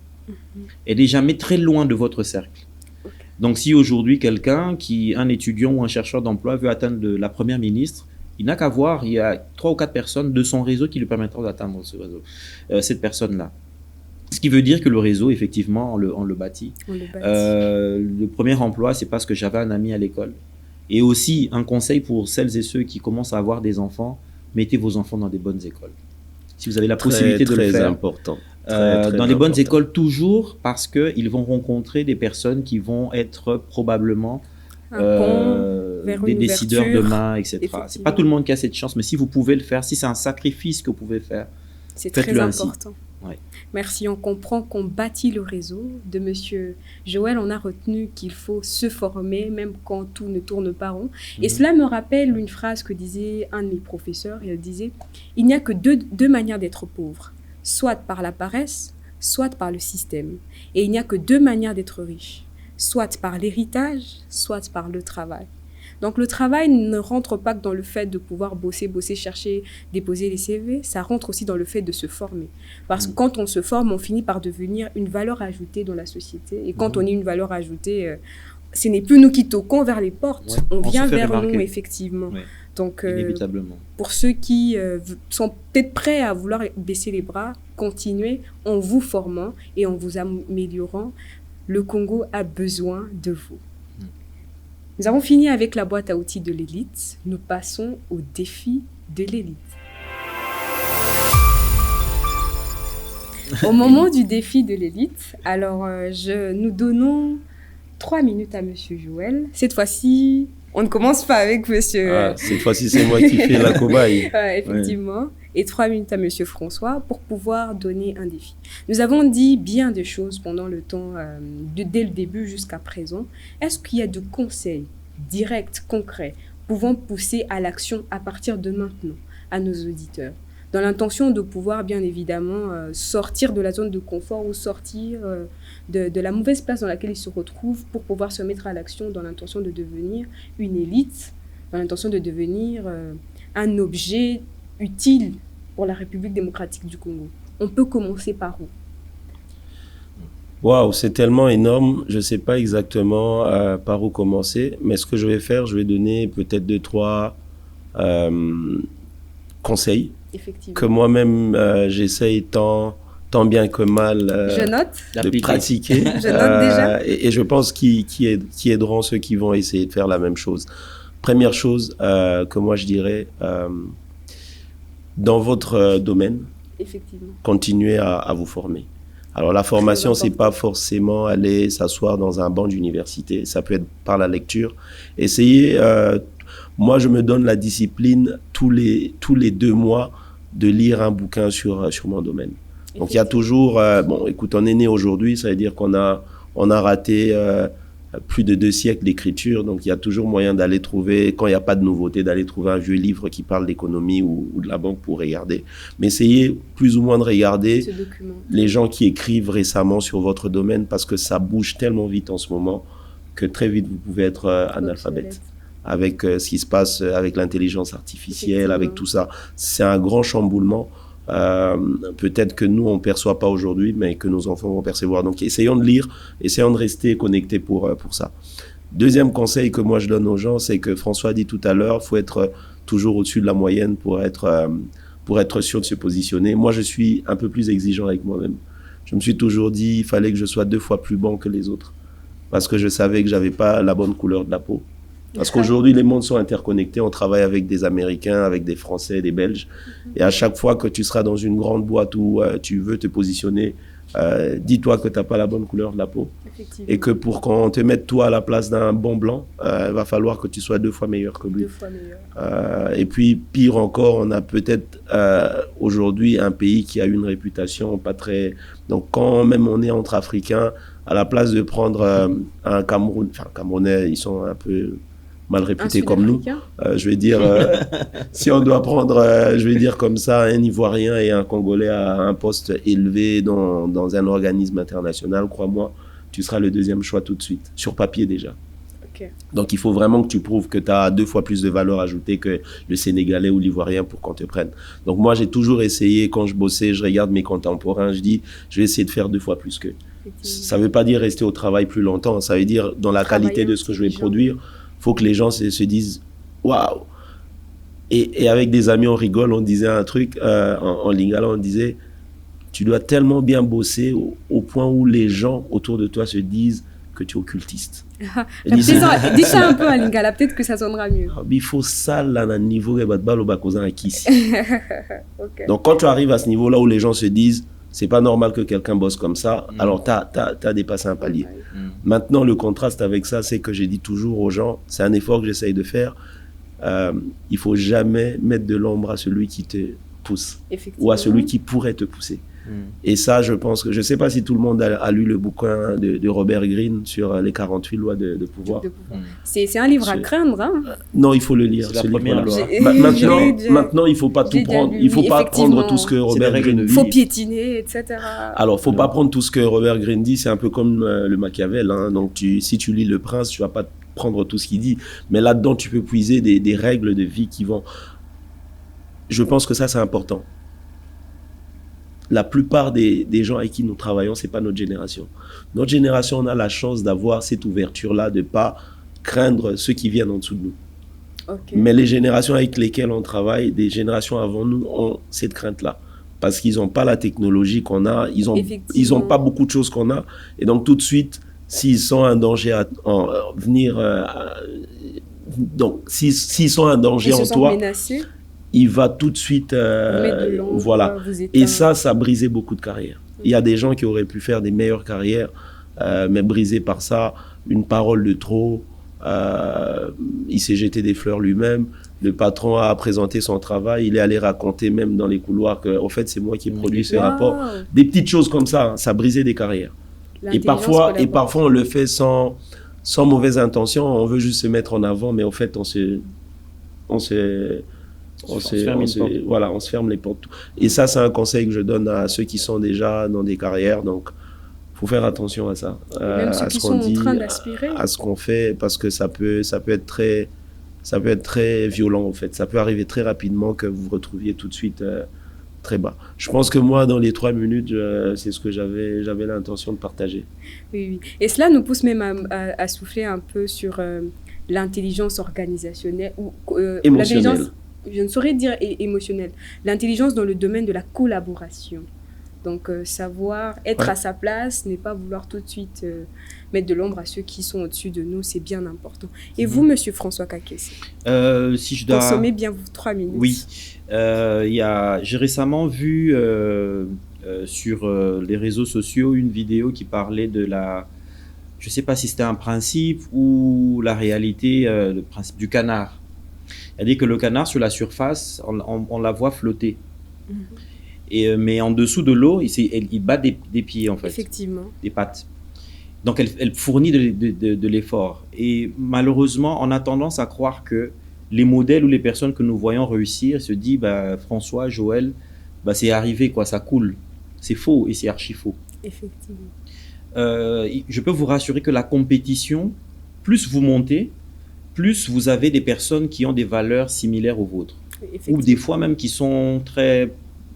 B: Elle n'est jamais très loin de votre cercle. Donc, si aujourd'hui, un étudiant ou un chercheur d'emploi veut atteindre la première ministre, il n'a qu'à voir, il y a 3 ou 4 personnes de son réseau qui lui permettront d'atteindre cette personne-là. Ce qui veut dire que le réseau, effectivement, on le bâtit. Le premier emploi, c'est parce que j'avais un ami à l'école. Et aussi, un conseil pour celles et ceux qui commencent à avoir des enfants, mettez vos enfants dans des bonnes écoles. Si vous avez la possibilité de le faire.
C: Important.
B: Dans les bonnes écoles, toujours, parce qu'ils vont rencontrer des personnes qui vont être probablement des décideurs demain, etc. C'est pas tout le monde qui a cette chance, mais si vous pouvez le faire, si c'est un sacrifice que vous pouvez faire,
A: c'est très important.
B: Ouais.
A: Merci, on comprend qu'on bâtit le réseau. De Monsieur Joël, on a retenu qu'il faut se former, même quand tout ne tourne pas rond. Et cela me rappelle une phrase que disait un de mes professeurs. Il disait « Il n'y a que deux manières d'être pauvre, soit par la paresse, soit par le système. Et il n'y a que 2 manières d'être riche, soit par l'héritage, soit par le travail. » Donc, le travail ne rentre pas que dans le fait de pouvoir bosser, chercher, déposer les CV. Ça rentre aussi dans le fait de se former. Parce que quand on se forme, on finit par devenir une valeur ajoutée dans la société. Et quand on est une valeur ajoutée, ce n'est plus nous qui toquons vers les portes. On vient vers nous, effectivement.
B: Ouais.
A: Donc,
B: inévitablement.
A: Pour ceux qui sont peut-être prêts à vouloir baisser les bras, continuez en vous formant et en vous améliorant. Le Congo a besoin de vous. Nous avons fini avec la boîte à outils de l'élite. Nous passons au défi de l'élite. Au moment du défi de l'élite, alors nous donnons 3 minutes à Monsieur Joël. Cette fois-ci, on ne commence pas avec Monsieur...
C: cette fois-ci, c'est moi qui fais la cobaye.
A: Effectivement. Ouais. Et 3 minutes à Monsieur François pour pouvoir donner un défi. Nous avons dit bien des choses pendant le temps, dès le début jusqu'à présent. Est-ce qu'il y a de conseils directs, concrets, pouvant pousser à l'action à partir de maintenant à nos auditeurs, dans l'intention de pouvoir bien évidemment sortir de la zone de confort ou sortir de la mauvaise place dans laquelle ils se retrouvent pour pouvoir se mettre à l'action dans l'intention de devenir une élite, dans l'intention de devenir un objet utile pour la République démocratique du Congo. On peut commencer par où?
C: Waouh, c'est tellement énorme. Je ne sais pas exactement par où commencer, mais ce que je vais faire, je vais donner peut-être 2-3 conseils
A: Effectivement.
C: que moi-même j'essaye tant bien que mal
A: Je note.
C: de pratiquer.
A: Je note déjà.
C: Et je pense qui aideront ceux qui vont essayer de faire la même chose. Première chose que moi je dirais, dans votre domaine,
A: Effectivement.
C: continuez à vous former. Alors la formation, c'est pas forcément aller s'asseoir dans un banc d'université. Ça peut être par la lecture. Essayez. Moi, je me donne la discipline tous les 2 mois de lire un bouquin sur mon domaine. Donc il y a toujours. Bon, écoute, on est né aujourd'hui, ça veut dire qu'on a raté plus de 2 siècles d'écriture. Donc il y a toujours moyen d'aller trouver, quand il n'y a pas de nouveauté, d'aller trouver un vieux livre qui parle d'économie ou de la banque pour regarder. Mais essayez plus ou moins de regarder les gens qui écrivent récemment sur votre domaine, parce que ça bouge tellement vite en ce moment que très vite vous pouvez être analphabète. Avec ce qui se passe avec l'intelligence artificielle, avec tout ça. C'est un grand chamboulement. Peut-être que nous on perçoit pas aujourd'hui, mais que nos enfants vont percevoir. Donc essayons de lire, essayons de rester connectés pour ça. Deuxième conseil que moi je donne aux gens, c'est que François a dit tout à l'heure, faut être toujours au-dessus de la moyenne pour être sûr de se positionner. Moi je suis un peu plus exigeant avec moi-même. Je me suis toujours dit il fallait que je sois 2 fois plus bon que les autres, parce que je savais que j'avais pas la bonne couleur de la peau. Parce qu'aujourd'hui, les mondes sont interconnectés. On travaille avec des Américains, avec des Français, des Belges. Et à chaque fois que tu seras dans une grande boîte où tu veux te positionner, dis-toi que tu n'as pas la bonne couleur de la peau. Et que pour qu'on te mette toi à la place d'un bon blanc, il va falloir que tu sois 2 fois meilleur que lui.
A: 2 fois meilleur.
C: Et puis, pire encore, on a peut-être aujourd'hui un pays qui a une réputation pas très... Donc, quand même on est entre Africains, à la place de prendre un Cameroun... Enfin, Camerounais, ils sont un peu... mal réputés comme nous. Je vais dire, si on doit prendre, je vais dire comme ça, un Ivoirien et un Congolais à un poste élevé dans un organisme international, crois-moi, tu seras le 2e choix tout de suite, sur papier déjà. Okay. Donc il faut vraiment que tu prouves que tu as 2 fois plus de valeur ajoutée que le Sénégalais ou l'Ivoirien pour qu'on te prenne. Donc moi, j'ai toujours essayé, quand je bossais, je regarde mes contemporains, je dis, je vais essayer de faire 2 fois plus qu'eux. Ça ne veut pas dire rester au travail plus longtemps, ça veut dire dans la qualité de ce que je vais produire. Faut que les gens se disent waouh. Et avec des amis, on rigole, on disait un truc en lingala, on disait tu dois tellement bien bosser au point où les gens autour de toi se disent que tu es occultiste.
A: Dis ça un peu en lingala, peut-être que ça sonnera mieux.
C: Il faut ça là dans le niveau où Donc quand tu arrives à ce niveau-là où les gens se disent c'est pas normal que quelqu'un bosse comme ça, alors t'as dépassé un palier. Maintenant, le contraste avec ça, c'est que j'ai dit toujours aux gens, c'est un effort que j'essaye de faire, il faut jamais mettre de l'ombre à celui qui te pousse ou à celui qui pourrait te pousser. Et ça, je pense que, je sais pas si tout le monde a lu le bouquin de Robert Greene sur les 48 lois de pouvoir.
A: C'est un livre à craindre, hein?
C: Non, il faut le lire.
B: C'est la première loi.
C: Maintenant, il faut pas tout prendre. Il faut pas prendre tout ce que Robert Greene dit.
A: Faut piétiner, etc.
C: Alors, faut pas prendre tout ce que Robert Greene dit. C'est un peu comme le Machiavel, hein. Donc, si tu lis Le Prince, tu vas pas prendre tout ce qu'il dit. Mais là-dedans, tu peux puiser des règles de vie qui vont... Je pense que ça, c'est important. La plupart des gens avec qui nous travaillons, c'est pas notre génération. Notre génération, on a la chance d'avoir cette ouverture-là, de pas craindre ceux qui viennent en dessous de nous. Okay. Mais les générations avec lesquelles on travaille, des générations avant nous, ont cette crainte-là. Parce qu'ils n'ont pas la technologie qu'on a, ils ont pas beaucoup de choses qu'on a. Et donc, tout de suite, s'ils sont un danger donc, s'ils sont un danger en toi...
A: menacés.
C: Il va tout de suite, voilà. Et ça a brisé beaucoup de carrières. Il y a des gens qui auraient pu faire des meilleures carrières, mais brisés par ça, une parole de trop, il s'est jeté des fleurs lui-même, le patron a présenté son travail, il est allé raconter même dans les couloirs que, en fait, c'est moi qui ai produit ce rapport. Des petites choses comme ça, ça a brisé des carrières. Et parfois, on le fait sans mauvaise intention, on veut juste se mettre en avant, mais en fait, on se ferme les portes. Et ça, c'est un conseil que je donne à ceux qui sont déjà dans des carrières. Donc, il faut faire attention à ça.
A: Même ceux qui sont en train d'aspirer.
C: À ce qu'on fait, parce que ça peut être très violent, en fait. Ça peut arriver très rapidement que vous vous retrouviez tout de suite très bas. Je pense que moi, dans les 3 minutes, c'est ce que j'avais l'intention de partager.
A: Oui, oui. Et cela nous pousse même à souffler un peu sur l'intelligence organisationnelle ou
C: Émotionnelle.
A: l'intelligence, je ne saurais dire émotionnelle, l'intelligence dans le domaine de la collaboration. Donc, savoir être à sa place, n'est pas vouloir tout de suite mettre de l'ombre à ceux qui sont au-dessus de nous, c'est bien important. Et vous, Monsieur François Kakessi,
B: Si je dois...
A: consommez bien vos 3 minutes.
B: Oui. J'ai récemment vu sur les réseaux sociaux une vidéo qui parlait de la... Je ne sais pas si c'était un principe ou la réalité, le principe du canard. Il a dit que le canard, sur la surface, on la voit flotter. Mais en dessous de l'eau, il bat des pieds, en fait.
A: Effectivement.
B: Des pattes. Donc, elle fournit de l'effort. Et malheureusement, on a tendance à croire que les modèles ou les personnes que nous voyons réussir se disent, François, Joël, c'est arrivé, quoi, ça coule. C'est faux et c'est archi faux.
A: Effectivement.
B: Je peux vous rassurer que la compétition, plus vous montez, plus vous avez des personnes qui ont des valeurs similaires aux vôtres. Ou des fois même qui sont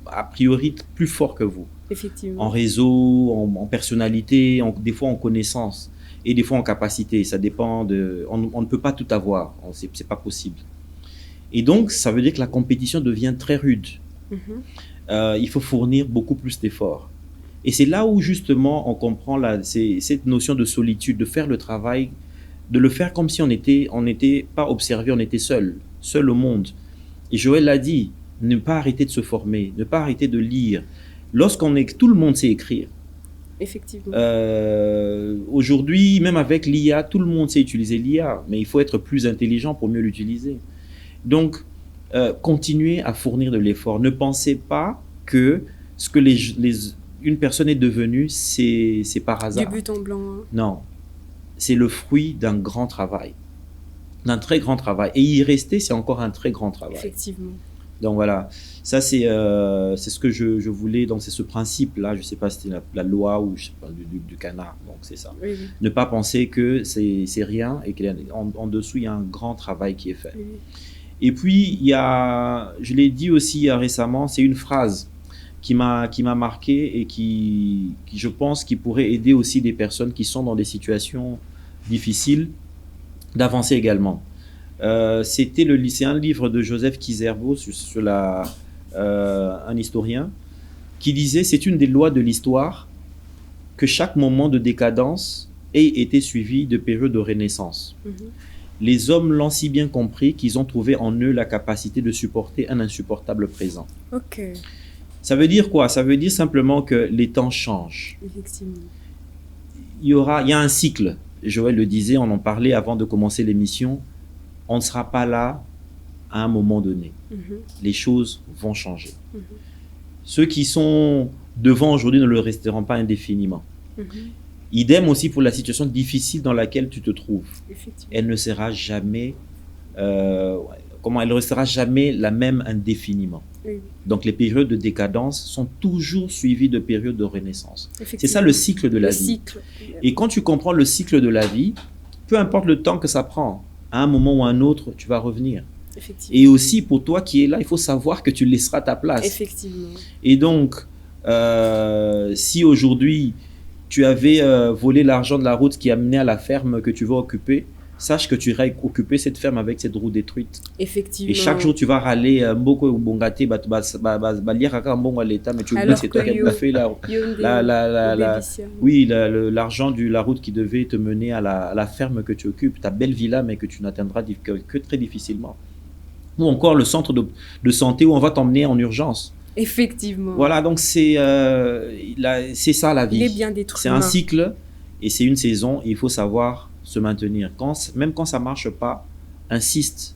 B: a priori plus forts que vous.
A: Effectivement.
B: En réseau, en personnalité, des fois en connaissance et des fois en capacité. Ça dépend on ne peut pas tout avoir. C'est pas possible. Et donc, ça veut dire que la compétition devient très rude. Il faut fournir beaucoup plus d'efforts. Et c'est là où justement on comprend cette notion de solitude, de faire le travail, de le faire comme si on n'était pas observé, on était seul au monde. Et Joël l'a dit, ne pas arrêter de se former, ne pas arrêter de lire. Tout le monde sait écrire.
A: Effectivement.
B: Aujourd'hui, même avec l'IA, tout le monde sait utiliser l'IA, mais il faut être plus intelligent pour mieux l'utiliser. Donc, continuez à fournir de l'effort. Ne pensez pas que ce que une personne est devenue, c'est par hasard.
A: Du but en blanc. Hein.
B: Non. C'est le fruit d'un grand travail. D'un très grand travail. Et y rester, c'est encore un très grand travail.
A: Effectivement.
B: Donc voilà, ça c'est ce que je voulais, donc c'est ce principe-là, je ne sais pas si c'était la loi ou je sais pas, du canard, donc c'est ça.
A: Oui.
B: Ne pas penser que c'est rien et qu'en dessous, il y a un grand travail qui est fait.
A: Oui.
B: Et puis, je l'ai dit aussi récemment, c'est une phrase qui m'a marqué et qui, je pense, qui pourrait aider aussi des personnes qui sont dans des situations difficiles d'avancer également. C'est un livre de Joseph Kizerbo un historien qui disait: c'est une des lois de l'histoire que chaque moment de décadence ait été suivi de périodes de renaissance. Les hommes l'ont si bien compris qu'ils ont trouvé en eux la capacité de supporter un insupportable présent.
A: Ok.
B: Ça veut dire quoi? Ça veut dire simplement que les temps changent.
A: Effectivement.
B: Il y a un cycle. Joël le disait, on en parlait avant de commencer l'émission. On ne sera pas là à un moment donné. Les choses vont changer. Ceux qui sont devant aujourd'hui ne le resteront pas indéfiniment. Idem aussi pour la situation difficile dans laquelle tu te trouves. Elle ne sera jamais, elle restera jamais la même indéfiniment. Donc les périodes de décadence sont toujours suivies de périodes de renaissance. C'est ça le cycle de la vie. Et quand tu comprends le cycle de la vie, peu importe le temps que ça prend, à un moment ou à un autre, tu vas revenir. Et aussi, pour toi qui es là, il faut savoir que tu laisseras ta place.
A: Effectivement.
B: Et donc, si aujourd'hui, tu avais volé l'argent de la route qui a mené à la ferme que tu vas occuper, sache que tu iras occuper cette ferme avec cette roue détruite.
A: Effectivement.
B: Et chaque jour, tu vas râler, mais tu oublies c'est toi qui as fait l'argent de la route qui devait te mener à la ferme que tu occupes, ta belle villa, mais que tu n'atteindras que très difficilement. Ou encore le centre de santé où on va t'emmener en urgence.
A: Effectivement.
B: Voilà, donc c'est ça la vie.
A: Il est bien d'être
B: C'est un cycle et c'est une saison et il faut savoir se maintenir. Même quand ça ne marche pas, insiste.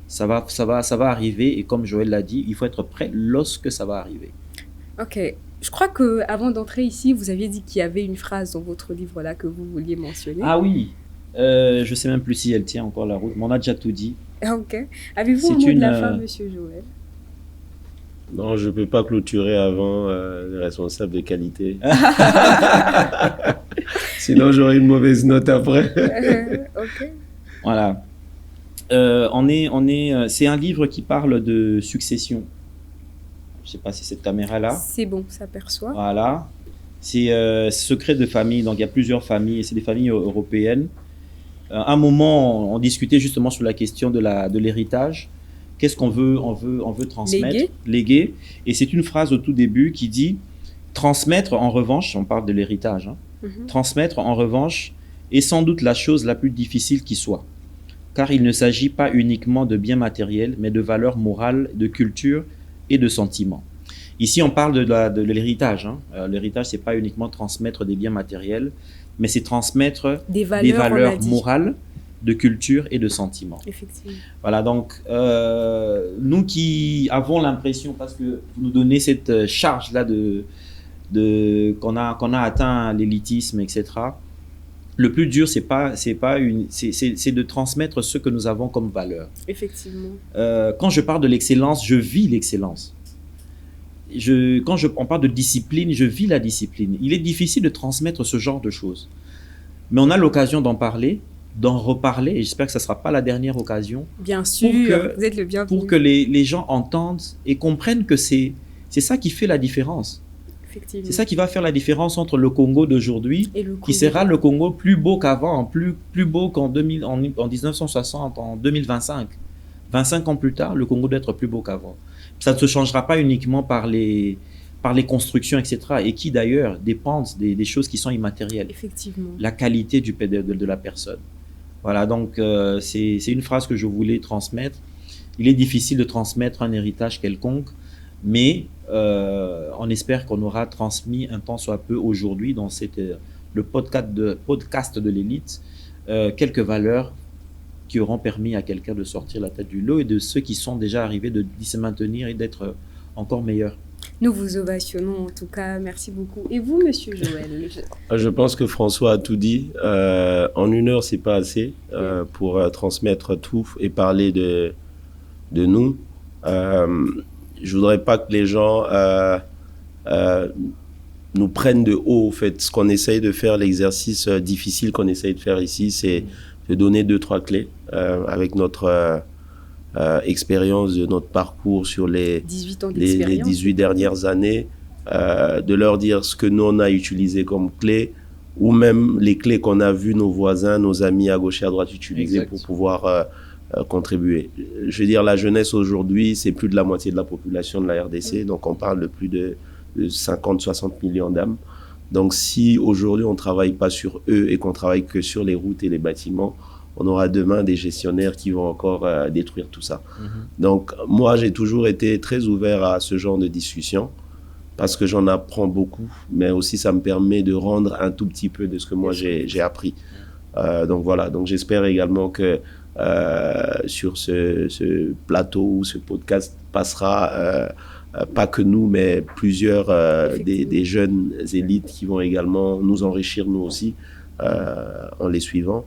B: Ça va arriver et comme Joël l'a dit, il faut être prêt lorsque ça va arriver. Ok.
A: Je crois qu'avant d'entrer ici, vous aviez dit qu'il y avait une phrase dans votre livre-là que vous vouliez mentionner.
B: Ah oui, je ne sais même plus si elle tient encore la route, mais on a déjà tout dit.
A: Ok. Avez-vous un mot de la fin, Monsieur Joël?
C: Non, je ne peux pas clôturer avant le responsable de qualité. Sinon, j'aurai une mauvaise note après.
A: Ok.
B: Voilà. C'est un livre qui parle de succession. Je ne sais pas si cette caméra-là.
A: C'est bon, ça perçoit.
B: Voilà. C'est secret de famille. Donc, il y a plusieurs familles. Et c'est des familles européennes. À un moment, on discutait justement sur la question de l'héritage. Qu'est-ce qu'on veut, on veut transmettre, léguer. Et c'est une phrase au tout début qui dit transmettre, en revanche, on parle de l'héritage, transmettre, en revanche, est sans doute la chose la plus difficile qui soit. Car il ne s'agit pas uniquement de biens matériels, mais de valeurs morales, de culture et de sentiments. Ici, on parle de l'héritage. L'héritage, ce n'est pas uniquement transmettre des biens matériels, mais c'est transmettre des valeurs morales, de culture et de sentiments. Effectivement. Voilà, donc, nous qui avons l'impression, parce que vous nous donnez cette charge-là qu'on a atteint l'élitisme, etc., le plus dur, c'est de transmettre ce que nous avons comme valeur.
A: Effectivement.
B: Quand je parle de l'excellence, je vis l'excellence. Quand on parle de discipline, je vis la discipline. Il est difficile de transmettre ce genre de choses. Mais on a l'occasion d'en parler, d'en reparler, et j'espère que ce ne sera pas la dernière occasion.
A: Bien sûr, vous êtes le bienvenu.
B: Pour que les gens entendent et comprennent que c'est ça qui fait la différence. C'est ça qui va faire la différence entre le Congo d'aujourd'hui, qui sera le Congo plus beau qu'avant, plus beau en 1960, en 2025. 25 ans plus tard, le Congo doit être plus beau qu'avant. Ça ne se changera pas uniquement par les constructions, etc. Et qui d'ailleurs dépendent des choses qui sont immatérielles.
A: Effectivement. La
B: qualité de la personne. Voilà, donc c'est une phrase que je voulais transmettre. Il est difficile de transmettre un héritage quelconque, mais on espère qu'on aura transmis un tant soit peu aujourd'hui dans le podcast de l'élite quelques valeurs qui auront permis à quelqu'un de sortir la tête du lot et de ceux qui sont déjà arrivés d'y se maintenir et d'être encore meilleurs.
A: Nous vous ovationnons en tout cas, merci beaucoup. Et vous, monsieur Joël?
C: Je pense que François a tout dit. En 1 heure, c'est pas assez pour transmettre tout et parler de nous. Je voudrais pas que les gens nous prennent de haut. En fait, ce qu'on essaye de faire, l'exercice difficile qu'on essaye de faire ici, c'est de donner 2-3 clés avec notre expérience de notre parcours sur les 18 dernières années, de leur dire ce que nous on a utilisé comme clés ou même les clés qu'on a vu nos voisins, nos amis à gauche et à droite utiliser pour pouvoir contribuer. Je veux dire, la jeunesse aujourd'hui, c'est plus de la moitié de la population de la RDC, donc on parle de plus de 50-60 millions d'âmes. Donc si aujourd'hui on ne travaille pas sur eux et qu'on travaille que sur les routes et les bâtiments, on aura demain des gestionnaires qui vont encore détruire tout ça. Donc moi, j'ai toujours été très ouvert à ce genre de discussion parce que j'en apprends beaucoup, mais aussi ça me permet de rendre un tout petit peu de ce que moi j'ai appris. Donc voilà, donc j'espère également que sur ce plateau ou ce podcast passera pas que nous, mais plusieurs des jeunes élites qui vont également nous enrichir nous aussi en les suivant.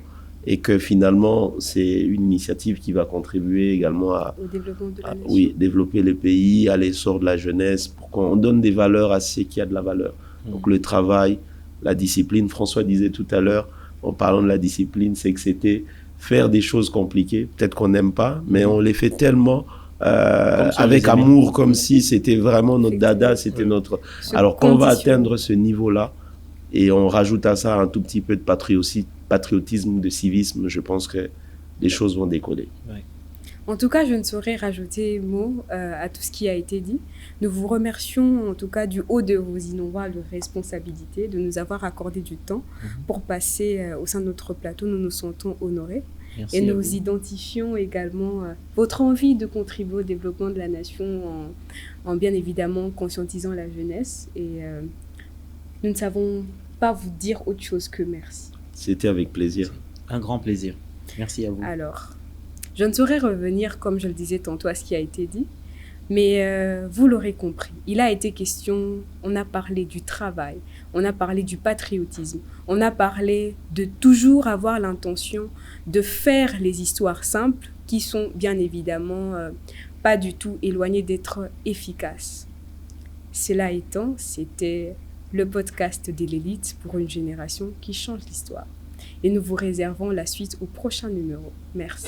C: Et que finalement, c'est une initiative qui va contribuer également
A: au développement de la nation.
C: Oui, développer le pays, à l'essor de la jeunesse, pour qu'on donne des valeurs à ce qui a de la valeur. Donc le travail, la discipline. François disait tout à l'heure, en parlant de la discipline, c'est que c'était faire des choses compliquées, peut-être qu'on n'aime pas, mais on les fait tellement avec amour, comme si c'était vraiment notre dada, c'était notre... Alors qu'on va atteindre ce niveau-là, et on rajoute à ça un tout petit peu de patriotisme, de civisme, je pense que les choses vont décoller.
A: Ouais. En tout cas, je ne saurais rajouter mot à tout ce qui a été dit. Nous vous remercions en tout cas du haut de vos innombrables responsabilités de nous avoir accordé du temps pour passer au sein de notre plateau. Nous nous sentons honorés. Merci et nous identifions également votre envie de contribuer au développement de la nation en bien évidemment conscientisant la jeunesse. Et nous ne savons pas vous dire autre chose que merci.
C: C'était avec plaisir.
B: Un grand plaisir. Merci à vous.
A: Alors, je ne saurais revenir, comme je le disais tantôt, à ce qui a été dit, mais vous l'aurez compris. Il a été question, on a parlé du travail, on a parlé du patriotisme, on a parlé de toujours avoir l'intention de faire les histoires simples qui sont bien évidemment pas du tout éloignées d'être efficaces. Cela étant, c'était le podcast de l'élite pour une génération qui change l'histoire. Et nous vous réservons la suite au prochain numéro. Merci.